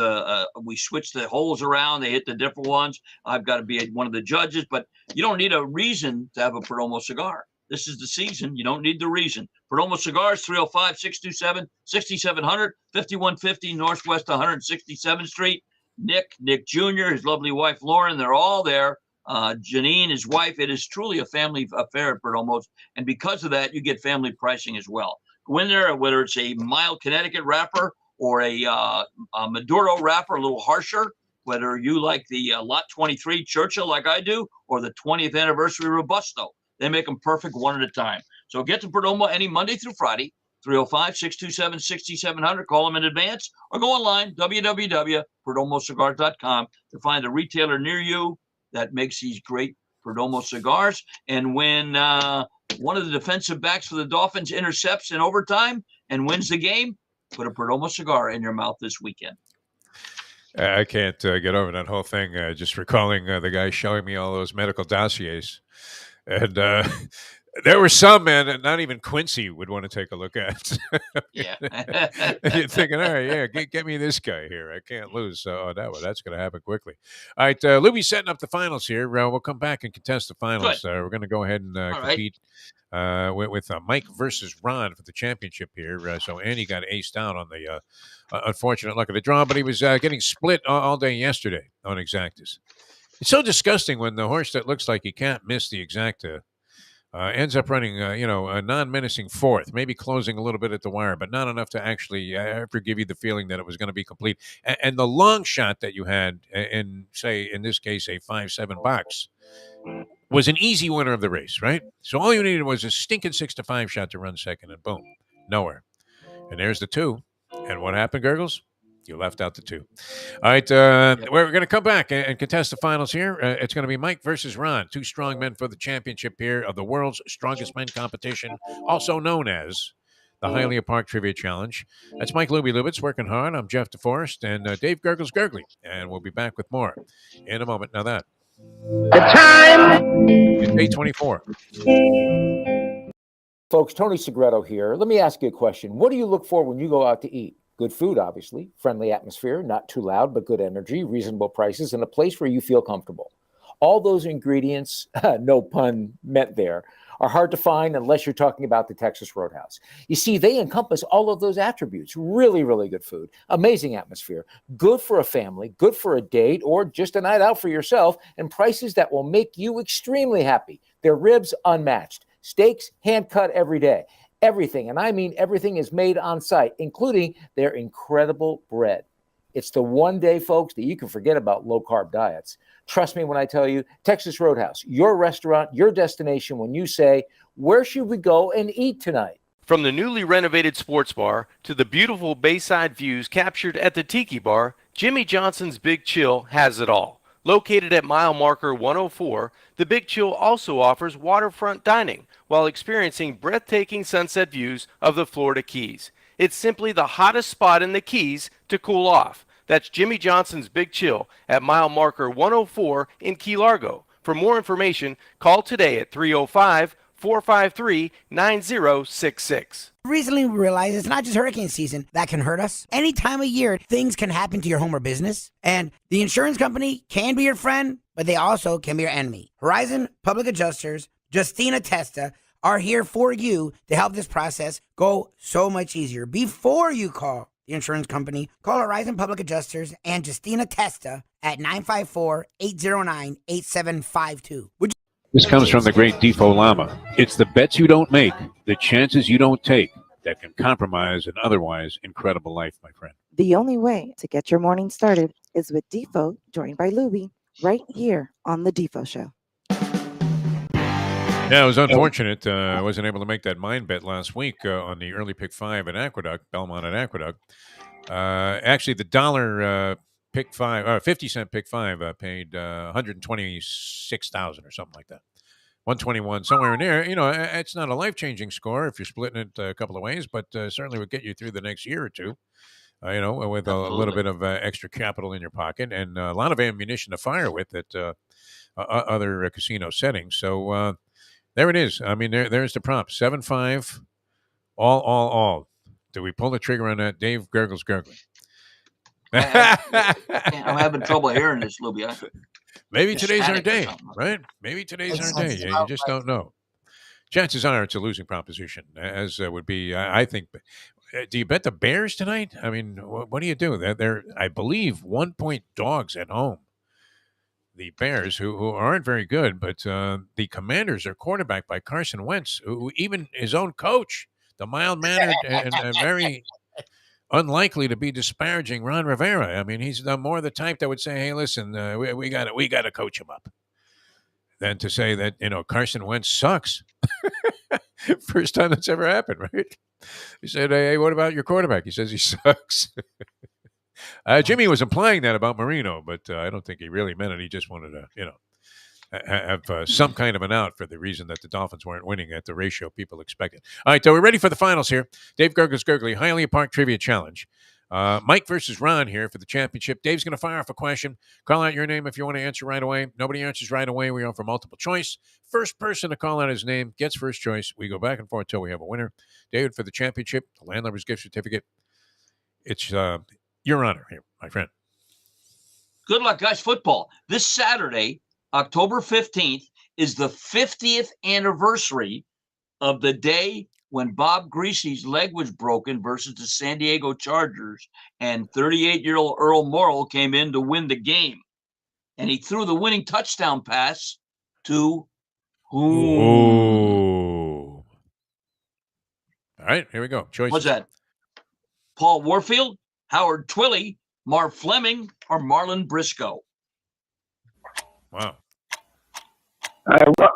we switch the holes around. They hit the different ones. I've got to be one of the judges, but you don't need a reason to have a Perdomo cigar. This is the season. You don't need the reason. Perdomo Cigars, 305-627-6700, 5150 Northwest 167th Street. Nick Jr., his lovely wife, Lauren, they're all there. Janine, his wife. It is truly a family affair at Perdomo's. And because of that, you get family pricing as well. Go in there, whether it's a mild Connecticut wrapper or a Maduro wrapper, a little harsher, whether you like the Lot 23 Churchill like I do, or the 20th anniversary Robusto. They make them perfect one at a time. So get to Perdomo any Monday through Friday, 305-627-6700. Call them in advance or go online, www.perdomocigars.com, to find a retailer near you that makes these great Perdomo cigars. And when one of the defensive backs for the Dolphins intercepts in overtime and wins the game, put a Perdomo cigar in your mouth this weekend. I can't get over that whole thing. Just recalling the guy showing me all those medical dossiers. And there were some, man, that not even Quincy would want to take a look at. Yeah. You're thinking, all right, get me this guy here. I can't lose. So that's going to happen quickly. All right, Lubie's setting up the finals here. We'll come back and contest the finals. We're going to go ahead and compete with Mike versus Ron for the championship here. So Andy got aced out on the unfortunate luck of the draw, but he was getting split all day yesterday on Exactas. It's so disgusting when the horse that looks like he can't miss the Exacta ends up running, a non-menacing fourth, maybe closing a little bit at the wire, but not enough to actually ever give you the feeling that it was going to be complete. And the long shot that you had in this case, a 5-7 box was an easy winner of the race, right? So all you needed was a stinking 6-5 shot to run second, and boom, nowhere. And there's the 2. And what happened, Gurgles? You left out the 2. All right, we're going to come back and contest the finals here. It's going to be Mike versus Ron, 2 strong men for the championship here of the world's strongest men competition, also known as the Hialeah Park Trivia Challenge. That's Mike Lubie Lubitz working hard. I'm Jeff DeForest and Dave Gurgles Gurgley, and we'll be back with more in a moment. Now that the time is 8:24. Folks, Tony Segreto here. Let me ask you a question. What do you look for when you go out to eat? Good food, obviously, friendly atmosphere, not too loud, but good energy, reasonable prices, and a place where you feel comfortable. All those ingredients, no pun meant there, are hard to find unless you're talking about the Texas Roadhouse. You see, they encompass all of those attributes. Really, really good food, amazing atmosphere, good for a family, good for a date, or just a night out for yourself, and prices that will make you extremely happy. Their ribs, unmatched. Steaks, hand-cut every day. Everything, and I mean everything, is made on site, including their incredible bread. It's the one day, folks, that you can forget about low-carb diets. Trust me when I tell you, Texas Roadhouse, your restaurant, your destination when you say, where should we go and eat tonight? From the newly renovated sports bar to the beautiful bayside views captured at the Tiki Bar, Jimmy Johnson's Big Chill has it all. Located at mile marker 104, the Big Chill also offers waterfront dining while experiencing breathtaking sunset views of the Florida Keys. It's simply the hottest spot in the Keys to cool off. That's Jimmy Johnson's Big Chill at mile marker 104 in Key Largo. For more information, call today at 305-453-9066. Recently, we realized it's not just hurricane season that can hurt us. Any time of year, things can happen to your home or business. And the insurance company can be your friend, but they also can be your enemy. Horizon Public Adjusters, Justina Testa, are here for you to help this process go so much easier. Before you call the insurance company, call Horizon Public Adjusters and Justina Testa at 954-809-8752. This comes from the great Defo Llama. It's the bets you don't make, the chances you don't take, that can compromise an otherwise incredible life, my friend. The only way to get your morning started is with Defo, joined by Lubie, right here on the Defo Show. Yeah, it was unfortunate. I wasn't able to make that mind bet last week on the early pick 5 at Aqueduct, Belmont at Aqueduct. Actually, the dollar pick 5, 50-cent pick 5 paid 126,000 or something like that. 121, somewhere in there. You know, it's not a life-changing score if you're splitting it a couple of ways, but certainly would get you through the next year or two. You know, with a little bit of extra capital in your pocket and a lot of ammunition to fire with at other casino settings. So there it is. I mean, there's the prop. 7-5, all. Do we pull the trigger on that? Dave gurgles gurgling. I'm having trouble hearing this, Lubie. Maybe today's our day, right? Maybe today's our day. You just don't know. Chances are it's a losing proposition, as would be, I think. Do you bet the Bears tonight? I mean, what do you do? They're, I believe, 1-point dogs at home. The Bears, who aren't very good, but the Commanders are quarterbacked by Carson Wentz, who even his own coach, the mild-mannered and very unlikely to be disparaging Ron Rivera. I mean, he's more the type that would say, "Hey, listen, we got to coach him up," than to say that Carson Wentz sucks. First time that's ever happened, right? He said, "Hey, what about your quarterback?" He says he sucks. Jimmy was implying that about Marino, but I don't think he really meant it. He just wanted to, have some kind of an out for the reason that the Dolphins weren't winning at the ratio people expected. All right, so we're ready for the finals here. Dave Gurgles Gurgly, Hialeah Park Trivia Challenge. Mike versus Ron here for the championship. Dave's going to fire off a question. Call out your name if you want to answer right away. Nobody answers right away. We offer multiple choice. First person to call out his name gets first choice. We go back and forth until we have a winner. David, for the championship, the Landlubbers gift certificate. It's your honor here, my friend. Good luck, guys. Football. This Saturday, October 15th, is the 50th anniversary of the day when Bob Greasy's leg was broken versus the San Diego Chargers, and 38-year-old Earl Morrall came in to win the game. And he threw the winning touchdown pass to whom? Ooh. All right, here we go. Choices. What's that? Paul Warfield, Howard Twilley, Marv Fleming, or Marlon Briscoe? Wow.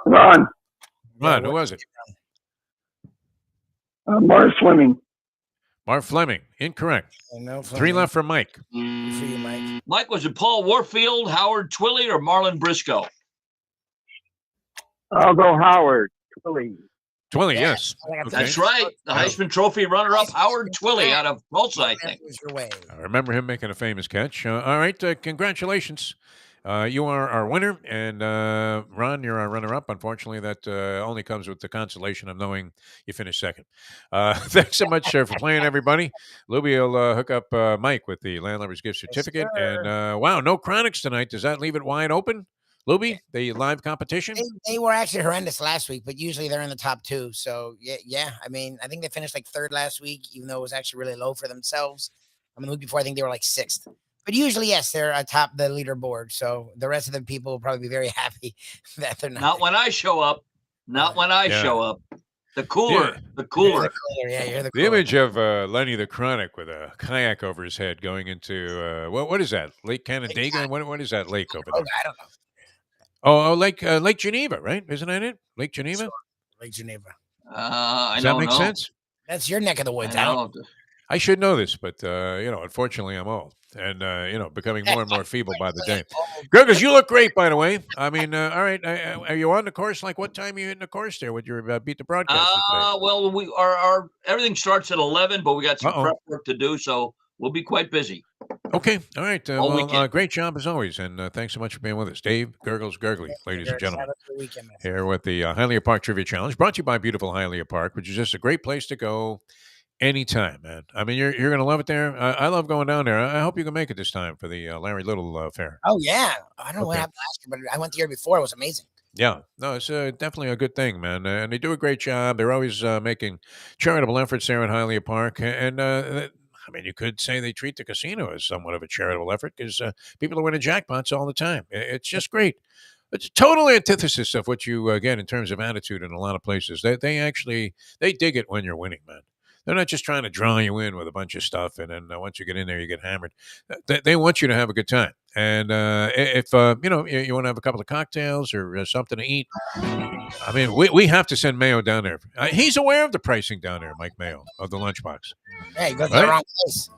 Ron. Ron, who was it? Marv Fleming. Marv Fleming. Incorrect. No, 3 left for Mike. For you, Mike. Mike, was it Paul Warfield, Howard Twilley, or Marlon Briscoe? I'll go Howard Twilley. Twilley, yes. Okay. That's right. The Heisman Trophy runner-up, Howard Twilley, out of Tulsa, I think. Your way. I remember him making a famous catch. All right, congratulations. You are our winner, and Ron, you're our runner-up. Unfortunately, that only comes with the consolation of knowing you finished second. Thanks so much for playing, everybody. Lubie will hook up Mike with the Landlubbers gift certificate. Yes, and wow, no Chronics tonight. Does that leave it wide open? Lubie, the live competition? They were actually horrendous last week, but usually they're in the top 2. So, yeah. I mean, I think they finished like 3rd last week, even though it was actually really low for themselves. I mean, the week before, I think they were like 6th. But usually, yes, they're atop the leaderboard. So the rest of the people will probably be very happy that they're not. Not when I show up. Not when I show up. The cooler. Yeah. The cooler. You're the The image of Lenny the Chronic with a kayak over his head going into, what is that? Lake Canandaigua? What is that lake over there? I don't know. Oh, Lake Geneva, right? Isn't that it? Lake Geneva? Sure. Lake Geneva. I Does don't that make know. sense? That's your neck of the woods. I don't. I should know this, but unfortunately, I'm old and becoming more and more feeble by the day. Gurgles, you look great, by the way. I mean, all right, are you on the course? Like, what time are you hitting the course there with your beat the broadcaster today? Well, we our everything starts at 11, but we got some prep work to do, so we'll be quite busy. Okay, all right. Great job as always, and thanks so much for being with us, Dave Gurgles Gurgley, ladies and gentlemen. Here with the Hialeah Park Trivia Challenge, brought to you by beautiful Hialeah Park, which is just a great place to go. Anytime, man. I mean, you're going to love it there. I love going down there. I hope you can make it this time for the Larry Little fair. Oh, yeah. I don't know what happened last year, but I went the year before. It was amazing. Yeah. No, it's definitely a good thing, man. And they do a great job. They're always making charitable efforts there at Hialeah Park. And, I mean, you could say they treat the casino as somewhat of a charitable effort because people are winning jackpots all the time. It's just great. It's a total antithesis of what you get in terms of attitude in a lot of places. They dig it when you're winning, man. They're not just trying to draw you in with a bunch of stuff, and then once you get in there, you get hammered. They want you to have a good time. And if you want to have a couple of cocktails or something to eat, I mean, we have to send Mayo down there. He's aware of the pricing down there, Mike Mayo, of the lunchbox. Hey, you go to the wrong place.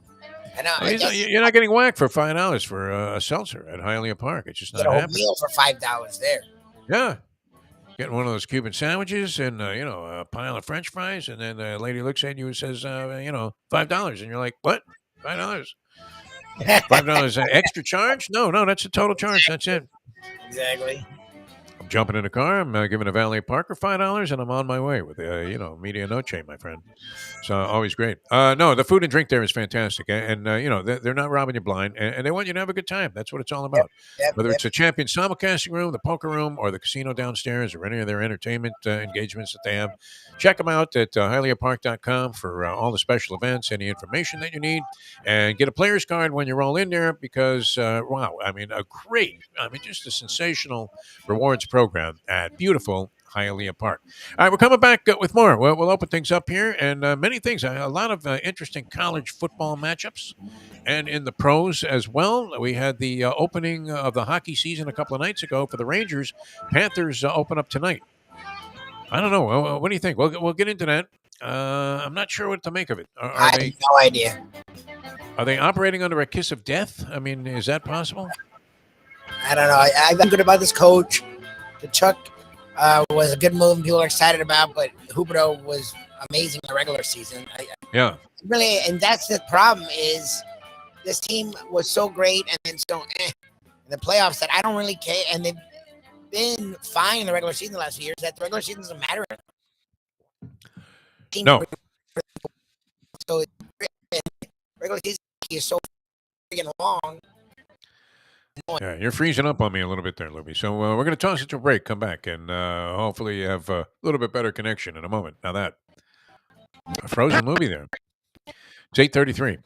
I know. You're not getting whacked for $5 for a seltzer at Hialeah Park. It's just not happening. Get a whole meal for $5 there. Yeah. Getting one of those Cuban sandwiches and, a pile of French fries. And then the lady looks at you and says, $5. And you're like, what? $5? $5 extra charge? No, that's the total charge. That's it. Exactly. I'm jumping in the car. I'm giving a valet parker $5, and I'm on my way with media noche, my friend. So always great. No, the food and drink there is fantastic, and they're not robbing you blind, and they want you to have a good time. That's what it's all about. Whether it's a champion simulcasting room, the poker room, or the casino downstairs, or any of their entertainment engagements that they have, check them out at hialeahpark.com for all the special events, any information that you need, and get a player's card when you're all in there because wow, I mean, just a sensational rewards program at beautiful Hialeah Park. All right, we're coming back with more. We'll open things up here and many things. A lot of interesting college football matchups and in the pros as well. We had the opening of the hockey season a couple of nights ago for the Rangers. Panthers open up tonight. I don't know. What do you think? We'll get into that. I'm not sure what to make of it. I have no idea. Are they operating under a kiss of death? I mean, is that possible? I don't know. I've been good about this coach. The Chuck was a good move and people are excited about, but Huberto was amazing in the regular season. Yeah. Really, and that's the problem is this team was so great and then so in the playoffs that I don't really care. And they've been fine in the regular season the last few years. That the regular season doesn't matter. No. So regular season is so freaking long. Yeah, you're freezing up on me a little bit there, Lubie. So we're going to toss it to a break, come back, and hopefully you have a little bit better connection in a moment. Now that a frozen Lubie there. It's 8:33.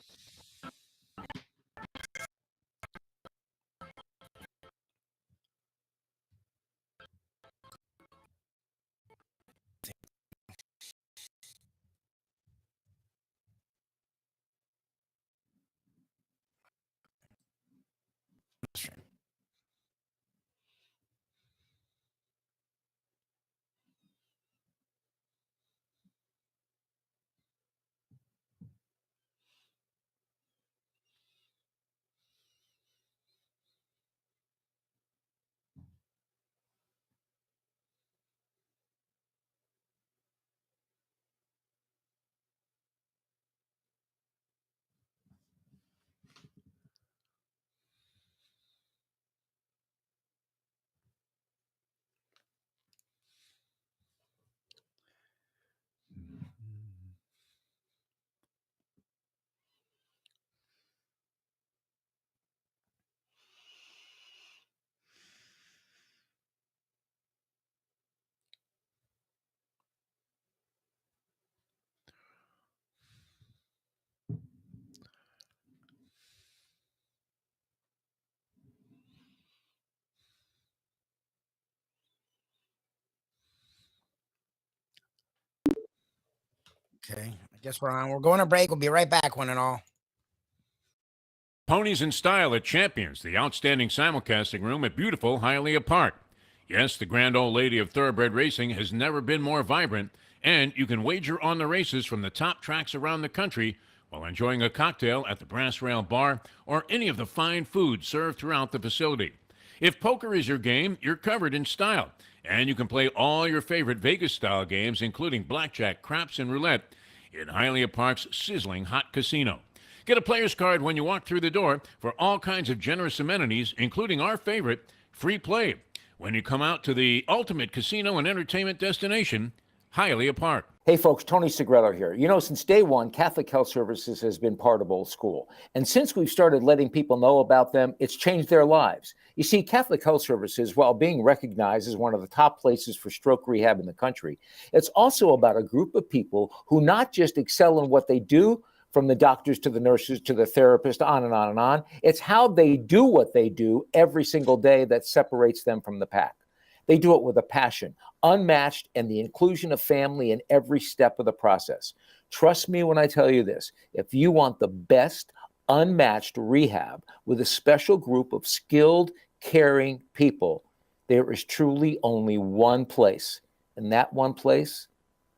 Okay, I guess we're on. We're going to break. We'll be right back, one and all. Ponies in Style at Champions, the outstanding simulcasting room at beautiful Hialeah Park. Yes, the grand old lady of thoroughbred racing has never been more vibrant, And you can wager on the races from the top tracks around the country while enjoying a cocktail at the Brass Rail Bar or any of the fine food served throughout the facility. If poker is your game, you're covered in style. And you can play all your favorite Vegas-style games, including blackjack, craps, and roulette, in Hialeah Park's sizzling hot casino. Get a player's card when you walk through the door for all kinds of generous amenities, including our favorite, free play, when you come out to the ultimate casino and entertainment destination, Hialeah Park. Hey folks, Tony Segreto here. You know, since day one, Catholic Health Services has been part of Old School. And since we've started letting people know about them, it's changed their lives. You see, Catholic Health Services, while being recognized as one of the top places for stroke rehab in the country, it's also about a group of people who not just excel in what they do, from the doctors to the nurses to the therapist, on and on and on. It's how they do what they do every single day that separates them from the pack. They do it with a passion, unmatched, and the inclusion of family in every step of the process. Trust me when I tell you this. If you want the best, unmatched rehab with a special group of skilled, caring people, there is truly only one place, and that one place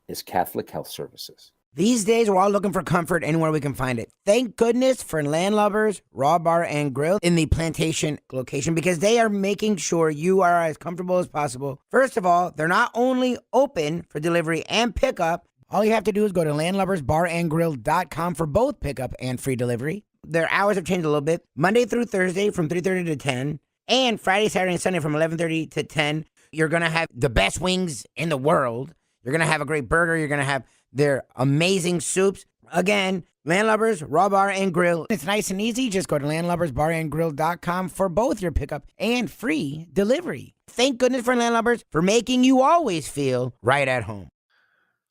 is Catholic Health Services. These days, we're all looking for comfort anywhere we can find it. Thank goodness for Landlubbers Raw Bar and Grill in the Plantation location, because they are making sure you are as comfortable as possible. First of all, they're not only open for delivery and pickup. All you have to do is go to landlubbersbarandgrill.com for both pickup and free delivery. Their hours have changed a little bit. Monday through Thursday from 3:30 to 10, and Friday, Saturday, and Sunday from 11:30 to 10. You're going to have the best wings in the world. You're going to have a great burger. You're going to have their amazing soups. Again, Landlubbers, Raw Bar and Grill. It's nice and easy. Just go to landlubbersbarandgrill.com for both your pickup and free delivery. Thank goodness for Landlubbers for making you always feel right at home.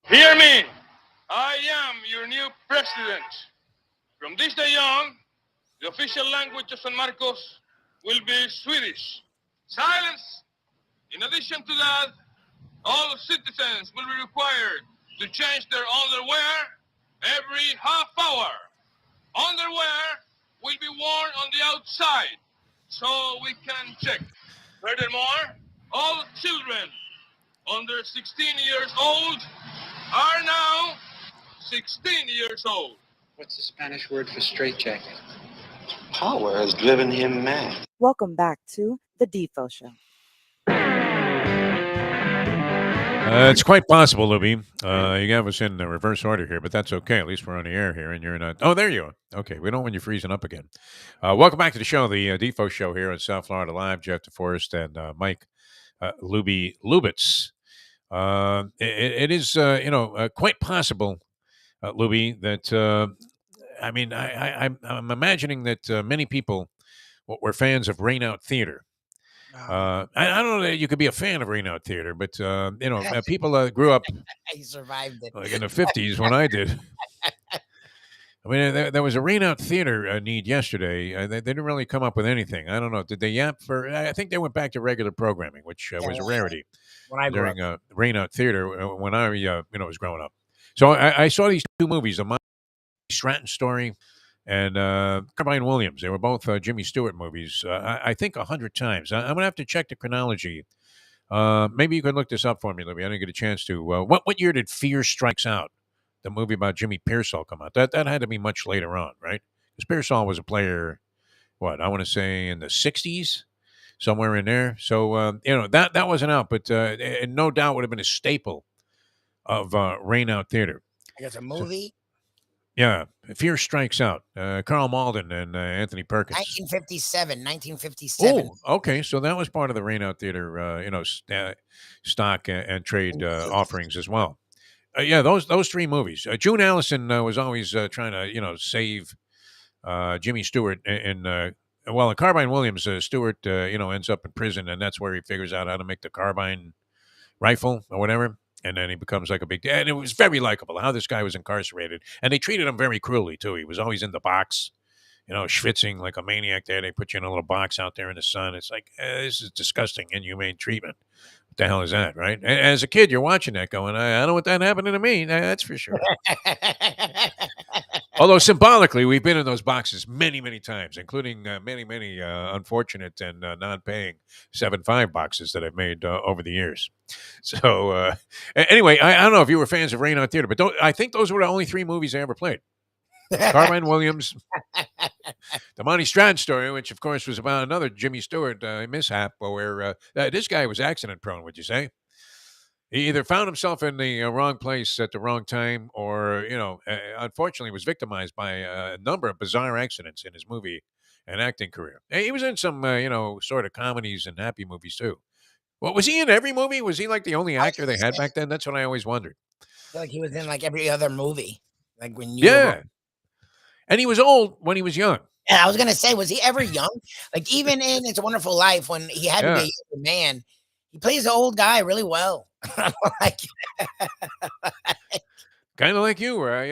Hear me. I am your new president. From this day on, the official language of San Marcos will be Swedish. Silence. In addition to that, all citizens will be required to change their underwear every half hour. Underwear will be worn on the outside so we can check. Furthermore, all children under 16 years old are now 16 years old. What's the Spanish word for straitjacket? Power has driven him mad. Welcome back to the Defo Show. It's quite possible, Lubie. You have us in the reverse order here, but that's okay. At least we're on the air here, and you're not. Oh, there you are. Okay, we don't want you freezing up again. Welcome back to the show, the Defo Show here on South Florida Live. Jeff DeForest and Mike Lubie Lubitz. It is, quite possible, Lubie, that I'm imagining that many people were fans of Rain Out Theater. I don't know that you could be a fan of Rain Out Theater, but people grew up. I survived it. Like in the 50s when I did. I mean, there was a Rain Out Theater need yesterday. They didn't really come up with anything. I don't know. Did they yap for? I think they went back to regular programming, which was a rarity during Rain Out Theater when I was growing up. So I saw these two movies, the Stratton Story and Carbine Williams. They were both Jimmy Stewart movies. I think 100 times. I'm going to have to check the chronology. Maybe you could look this up for me, Libby. I didn't get a chance to. What year did Fear Strikes Out, the movie about Jimmy Pearsall, come out? That had to be much later on, right? Because Pearsall was a player, I want to say in the 60s, somewhere in there. So, that wasn't out, but it no doubt would have been a staple of Rain Out Theater. I guess a movie? Yeah, Fear Strikes Out. Carl Malden and Anthony Perkins. 1957. Oh, okay. So that was part of the Rain Out Theater, stock and trade offerings as well. Those three movies. June Allison was always trying to, save Jimmy Stewart. In Carbine Williams, Stewart, ends up in prison, and that's where he figures out how to make the carbine rifle or whatever. And then he becomes like a big... And it was very likable how this guy was incarcerated. And they treated him very cruelly, too. He was always in the box, schwitzing like a maniac there. They put you in a little box out there in the sun. It's like, this is disgusting, inhumane treatment. What the hell is that, right? As a kid, you're watching that going, I don't want that happening to me. That's for sure. Although symbolically, we've been in those boxes many, many times, including many unfortunate and non-paying 7.5 boxes that I've made over the years. So anyway, I don't know if you were fans of Rain on Theater, but I think those were the only 3 movies I ever played. Carmine Williams, the Monty Stratton story, which of course was about another Jimmy Stewart mishap, where this guy was accident prone. Would you say? He either found himself in the wrong place at the wrong time, or unfortunately, was victimized by a number of bizarre accidents in his movie and acting career. He was in some sort of comedies and happy movies too. Well, was he in every movie? Was he like the only actor they had back then? That's what I always wondered. I feel like he was in like every other movie. Like when you Yeah. And he was old when he was young. Yeah, I was gonna say, was he ever young? Like even in It's a Wonderful Life, when he had to be a younger man, he plays the old guy really well. Like, kind of like you, where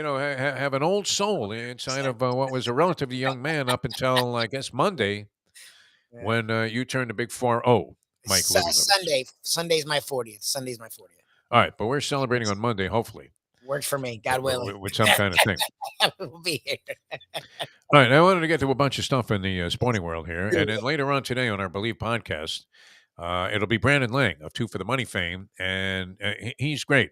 have an old soul inside of what was a relatively young man up until I guess Monday, when you turned a big 4-0. Mike Libby. Sunday's my 40th. Sunday's my 40th. All right, but we're celebrating on Monday, hopefully. Works for me, God willing. With some kind of thing. We'll be here. All right, I wanted to get to a bunch of stuff in the sporting world here. And then later on today on our Believe podcast, it'll be Brandon Lang of Two for the Money fame. And he's great.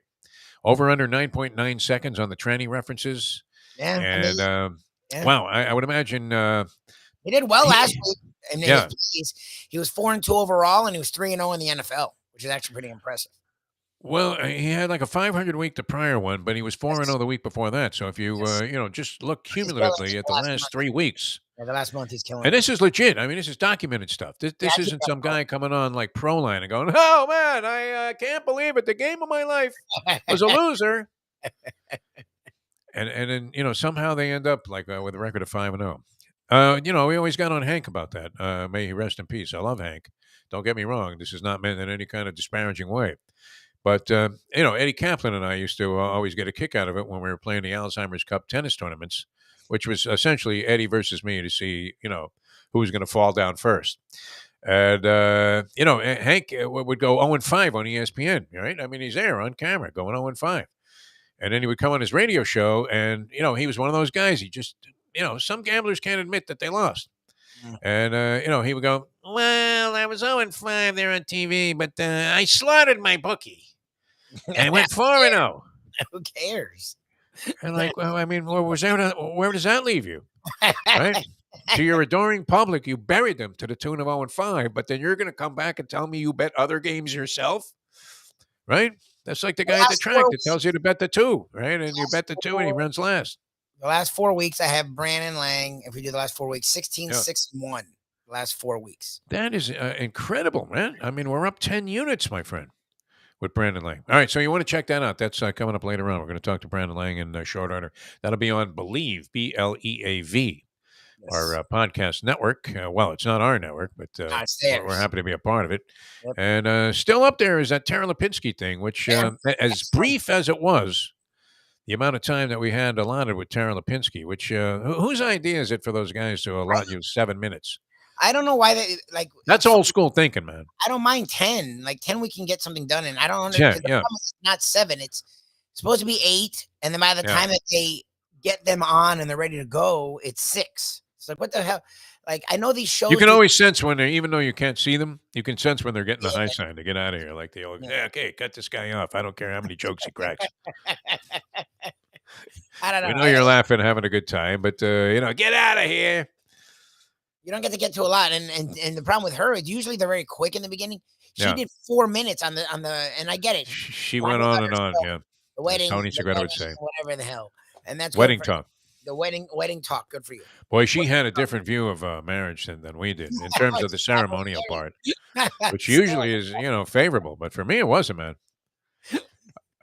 Over under 9.9 seconds on the tranny references. Yeah. And wow, I would imagine. He did well last week. And he was 4-2 overall, and he was 3-0 in the NFL, which is actually pretty impressive. Well, he had like a 500 week the prior one, but he was 4-0 the week before that. So if you just look cumulatively at the last 3 weeks, the last month he's killing. And this is legit. I mean, this is documented stuff. This isn't some guy coming on like Proline and going, "Oh man, I can't believe it. The game of my life was a loser." and then somehow they end up like with a record of 5-0. We always got on Hank about that. May he rest in peace. I love Hank. Don't get me wrong. This is not meant in any kind of disparaging way. But, Eddie Kaplan and I used to always get a kick out of it when we were playing the Alzheimer's Cup tennis tournaments, which was essentially Eddie versus me to see, who was going to fall down first. And, Hank would go 0-5 on ESPN, right? I mean, he's there on camera going 0-5. And then he would come on his radio show, and, he was one of those guys. He just, some gamblers can't admit that they lost. And, he would go, "Well, I was 0-5 there on TV, but I slaughtered my bookie. And I went 4-0. Who cares? And like, well, I mean, where does that leave you? Right? To your adoring public, you buried them to the tune of 0-5, but then you're going to come back and tell me you bet other games yourself? Right? That's like the guy at the track that tells you to bet the 2, right? And you bet the 2 and he runs last. The last 4 weeks, I have Brandon Lang. If we do the last 4 weeks, 16-6-1. The last 4 weeks. That is incredible, man. I mean, we're up 10 units, my friend, with Brandon Lang. All right, so you want to check that out. That's coming up later on. We're going to talk to Brandon Lang in short order. That'll be on Believe, BLEAV, our podcast network. Well, it's not our network, but we're happy to be a part of it. Yep. And still up there is that Tara Lipinski thing, which, as brief as it was, the amount of time that we had allotted with Tara Lipinski, which whose idea is it for those guys to allot you 7 minutes? I don't know why they like. That's old school thinking, man. I don't mind 10. Like 10, we can get something done, and I don't understand. Yeah. It's not 7. It's supposed to be 8, and then by the time that they get them on and they're ready to go, it's 6. It's like, what the hell? Like, I know these shows. You can always sense when even though you can't see them, you can sense when they're getting the high sign to get out of here. Like they always, okay, cut this guy off. I don't care how many jokes he cracks. I don't know. We know you're laughing, having a good time, but get out of here. You don't get to a lot, and the problem with her is usually they're very quick in the beginning. She did 4 minutes on the, and I get it. She went on and on. Yeah, the wedding, Tony Segura would say, whatever the hell, and that's wedding talk. The wedding talk. Good for you. Boy, she had a different view of marriage than we did in terms of the ceremonial part, which usually is favorable, but for me it wasn't, man.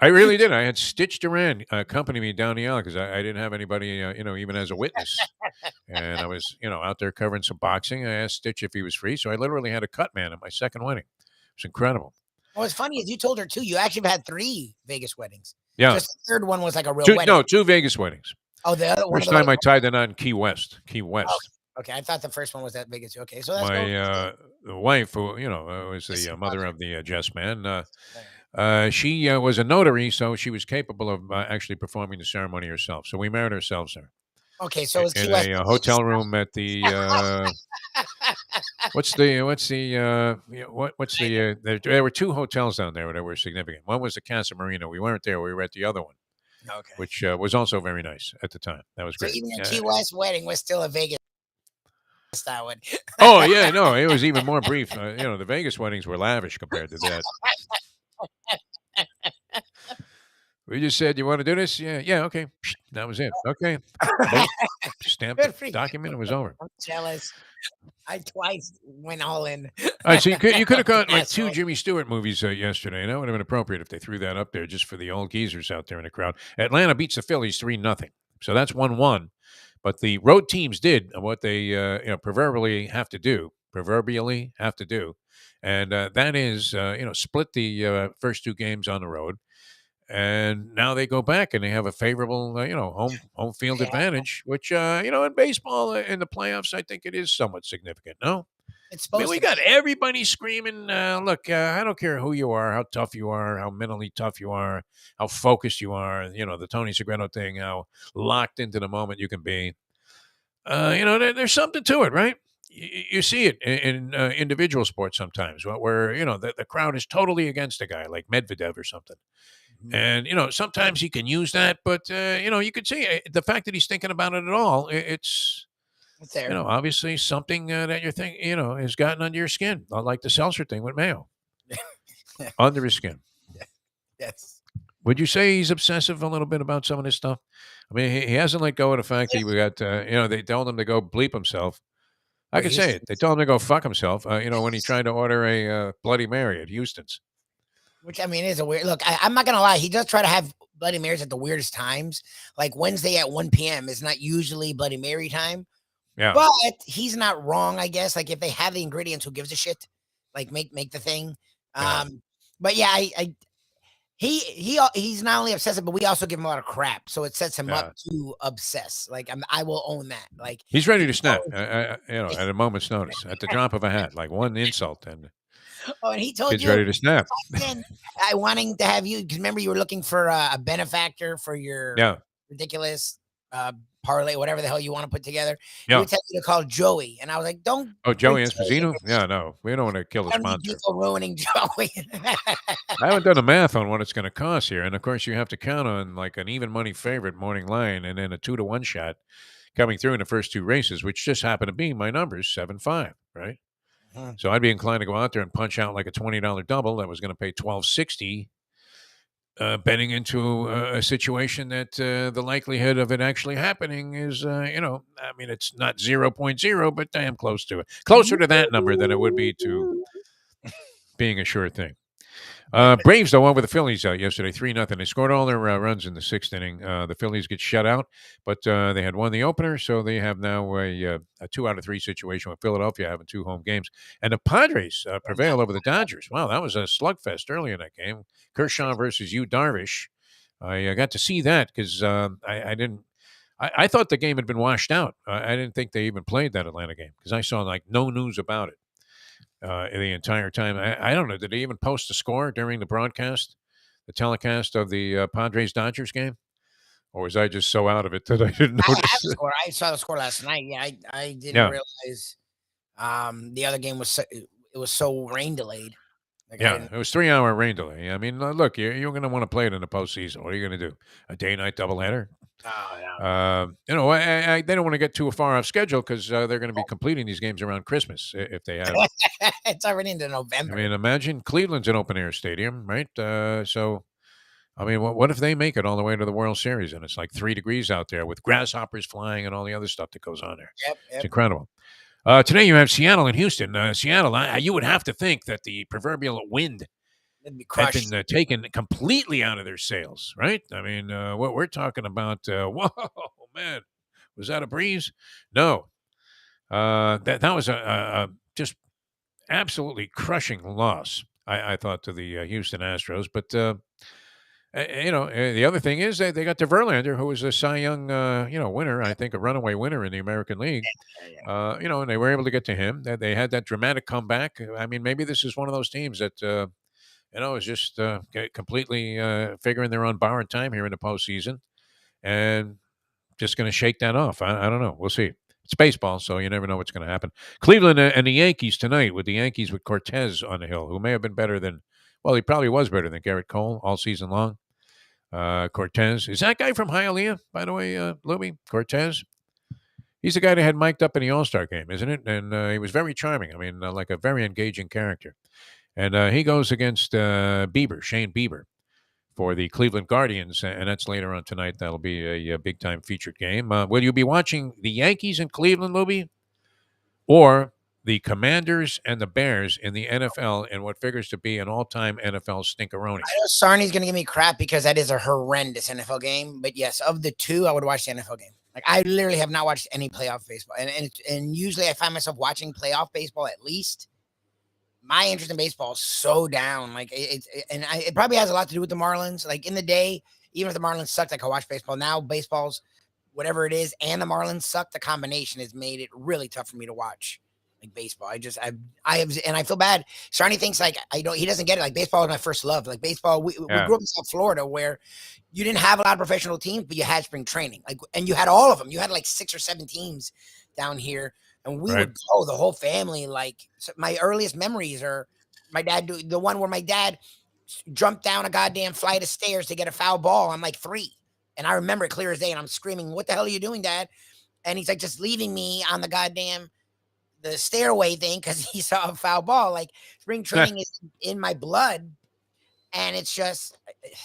I really did. I had Stitch Duran accompany me down the aisle because I didn't have anybody, even as a witness. And I was, out there covering some boxing. I asked Stitch if he was free. So I literally had a cut man at my second wedding. It was incredible. What's funny is you told her, too, you actually had 3 Vegas weddings. Yeah. Just the third one was like a real 2, wedding. No, 2 Vegas weddings. Oh, the other one. First time I tied the knot in Key West. Okay, I thought the first one was that Vegas. Okay, so that's my wife, who, was the mother of the Jess man. She was a notary, so she was capable of actually performing the ceremony herself. So we married ourselves there. Okay, so is Key in West a the hotel biggest? room at the what's the what's the there were two hotels down there that were significant. One was the Casa Marina. We weren't there. We were at the other one, Okay. which was also very nice at the time. That was So great. even your Key West wedding was still a Vegas style one. Oh yeah, no, it was even more brief. The Vegas weddings were lavish compared to that. We just said, "You want to do this?" Yeah, yeah, okay. That was it. Okay, boom, stamped the Good for you. document. It was over. I'm jealous. I twice went all in. All right, so you could have got like two Asshole. Jimmy Stewart movies yesterday, and that would have been appropriate if they threw that up there just for the old geezers out there in the crowd. Atlanta beats the Phillies 3-0, so that's 1-1. But the road teams did what they proverbially have to do, and that is split the first two games on the road, and now they go back and they have a favorable home field advantage, which in baseball in the playoffs I think it is somewhat significant. No. It's I mean, supposed we to got be. everybody screaming, look, I don't care who you are, how tough you are, how mentally tough you are, how focused you are, the Tony Segreto thing, how locked into the moment you can be. There's something to it, right? You see it in individual sports sometimes where the crowd is totally against a guy like Medvedev or something. And, sometimes he can use that, but, you could see the fact that he's thinking about it at all. It's there. obviously something that you're thinking, has gotten under your skin, like the seltzer thing with Mayo, under his skin. Yes. Would you say he's obsessive a little bit about some of this stuff? I mean, he hasn't let go of the fact that we got, they told him to go bleep himself. I For could say it. They told him to go fuck himself, when he tried to order a Bloody Mary at Houston's. Which I mean is a weird look. I'm not gonna lie, he does try to have Bloody Marys at the weirdest times. Like Wednesday at 1 p.m. is not usually Bloody Mary time. Yeah. But he's not wrong, I guess. Like if they have the ingredients, who gives a shit? Like make the thing. Yeah. But yeah, he's not only obsessive, but we also give him a lot of crap. So it sets him up to obsess. Like I will own that. Like He's ready to snap, at a moment's notice, at the drop of a hat, like one insult, and oh, and he told kid's you ready to snap. I wanting to have you because remember you were looking for a benefactor for your ridiculous parlay, whatever the hell you want to put together. He Yeah. would tell you to call Joey, and I was like, "Don't." Oh, Joey Esposito? Yeah, no, we don't want to kill the I don't need sponsor. people ruining Joey. I haven't done the math on what it's going to cost here, and of course, you have to count on like an even money favorite morning line, and then a 2-to-1 shot coming through in the first two races, which just happen to be my numbers 7-5, right? So I'd be inclined to go out there and punch out like a $20 double that was going to pay $12.60, betting into a situation that the likelihood of it actually happening is, I mean, it's not 0.0, but damn close to it. Closer to that number than it would be to being a sure thing. Braves, though, won with the Phillies yesterday, 3-0. They scored all their runs in the sixth inning. The Phillies get shut out, but they had won the opener, so they have now a 2-out-of-3 situation with Philadelphia having two home games. And the Padres prevail over the Dodgers. Wow, that was a slugfest early in that game. Kershaw versus Yu Darvish. I got to see that because I didn't. I thought the game had been washed out. I didn't think they even played that Atlanta game because I saw like no news about it. The entire time. I don't know. Did they even post a score during the broadcast, the telecast of the Padres-Dodgers game? Or was I just so out of it that I didn't I have notice the it? score. I saw the score last night. Yeah, I didn't Yeah. realize the other game was it was so rain delayed. Like, Yeah, it was 3-hour rain delay. I mean, look, you're going to want to play it in the postseason. What are you going to do? A day-night doubleheader? Oh, yeah. They don't want to get too far off schedule because they're going to be completing these games around Christmas if they have. It's already into November. I mean, imagine Cleveland's an open-air stadium, right? So, I mean, what if they make it all the way to the World Series and it's like 3 degrees out there with grasshoppers flying and all the other stuff that goes on there? Yep. It's incredible. Today you have Seattle and Houston. Seattle, you would have to think that the proverbial wind It'd be had crushed. been taken completely out of their sails, right? I mean, what we're talking about, whoa, man, was that a breeze? No. That was a just absolutely crushing loss, I thought, to the Houston Astros. But, the other thing is they got the Verlander, who was a Cy Young, winner, I think a runaway winner in the American League. And they were able to get to him. They had that dramatic comeback. I mean, maybe this is one of those teams that, is just completely figuring they're on borrowed time here in the postseason. And just going to shake that off. I don't know. We'll see. It's baseball, so you never know what's going to happen. Cleveland and the Yankees tonight, with the Yankees with Cortez on the hill, who may have been better than, well, he probably was better than Garrett Cole all season long. Cortez. Is that guy from Hialeah, by the way, Lubie? Cortez? He's the guy that had mic'd up in the All-Star game, isn't it? And he was very charming. I mean, like a very engaging character. And he goes against Shane Bieber, for the Cleveland Guardians, and that's later on tonight. That'll be a big-time featured game. Will you be watching the Yankees in Cleveland, Lubie, or the Commanders and the Bears in the NFL in what figures to be an all-time NFL stinkeroni? I know Sarni's going to give me crap because that is a horrendous NFL game, but yes, of the two, I would watch the NFL game. Like, I literally have not watched any playoff baseball, and usually I find myself watching playoff baseball at least. My interest in baseball is so down. Like it probably has a lot to do with the Marlins. Like in the day, even if the Marlins sucked, I could watch baseball. Now baseball's whatever it is, and the Marlins suck. The combination has made it really tough for me to watch like baseball. I have, and I feel bad. Sarni thinks like he doesn't get it. Like baseball is my first love. Like baseball, we grew up in South Florida where you didn't have a lot of professional teams, but you had spring training. Like, and you had all of them. You had like 6 or 7 teams down here. And we would go, the whole family. Like, so my earliest memories are my dad, the one where my dad jumped down a goddamn flight of stairs to get a foul ball. I'm like 3. And I remember it clear as day. And I'm screaming, "What the hell are you doing, Dad?" And he's like, just leaving me on the stairway thing because he saw a foul ball. Like, spring training is in my blood. And it's just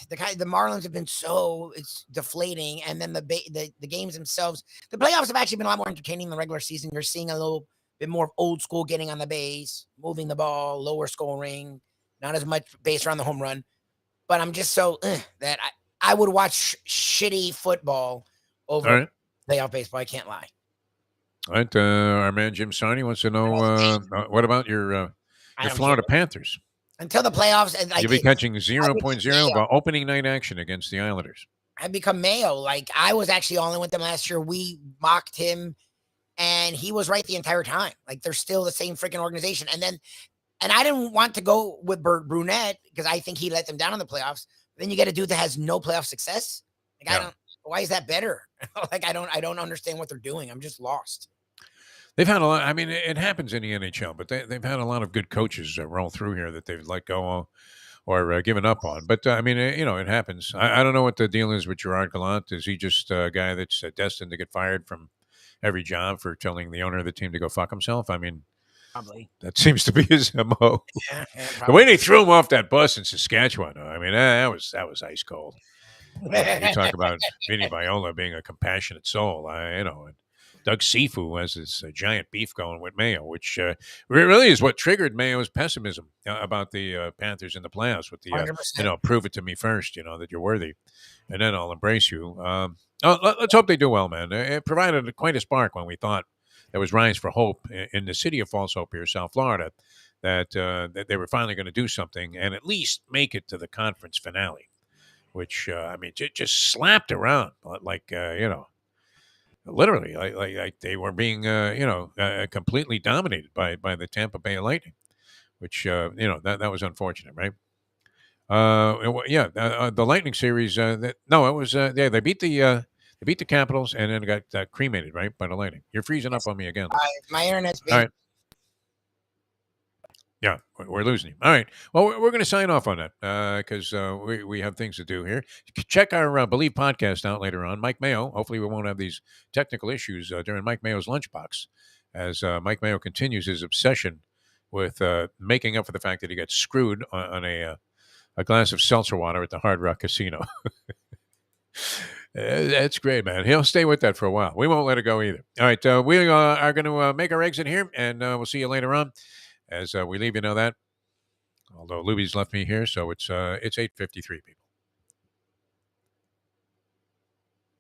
the Marlins have been it's deflating. And then the games themselves, the playoffs have actually been a lot more entertaining than the regular season. You're seeing a little bit more old school getting on the base, moving the ball, lower scoring, not as much base around the home run. But I'm just so that I would watch shitty football over playoff baseball. I can't lie. All right. Our man Jim Sarni wants to know what about your Florida Panthers? Until the playoffs, and you'll be catching 0.0 opening night action against the Islanders. I've become Mayo. Like, I was actually on with them last year. We mocked him, and he was right the entire time. Like, they're still the same freaking organization. And I didn't want to go with Brunette because I think he let them down in the playoffs. Then you get a dude that has no playoff success. Like, why is that better? Like, I don't understand what they're doing. I'm just lost. They've had a lot. I mean, it happens in the NHL, but they've had a lot of good coaches roll through here that they've let go or given up on. But I mean, it happens. I don't know what the deal is with Gerard Gallant. Is he just a guy that's destined to get fired from every job for telling the owner of the team to go fuck himself? I mean, probably that seems to be his MO. Yeah, the way they threw him off that bus in Saskatchewan, I mean, that was ice cold. You talk about Vinny Viola being a compassionate soul, and Doug Sifu has this giant beef going with Mayo, which really is what triggered Mayo's pessimism about the Panthers in the playoffs. With the, prove it to me first, that you're worthy, and then I'll embrace you. Let's hope they do well, man. It provided quite a spark when we thought there was rise for hope in the city of False Hope here, South Florida, that they were finally going to do something and at least make it to the conference finale, which I mean, just slapped around like literally, like they were being, completely dominated by the Tampa Bay Lightning, which that was unfortunate, right? The Lightning series. It was they beat the Capitals and then got cremated, right, by the Lightning. You're freezing up on me again. My internet's all right. Yeah, we're losing him. All right. Well, we're going to sign off on that because we have things to do here. Check our Believe podcast out later on. Mike Mayo. Hopefully, we won't have these technical issues during Mike Mayo's lunchbox as Mike Mayo continues his obsession with making up for the fact that he got screwed on a glass of seltzer water at the Hard Rock Casino. That's great, man. He'll stay with that for a while. We won't let it go either. All right. We are going to make our exit here, and we'll see you later on. As we leave, that. Although Lubie's left me here, so it's 8:53, people.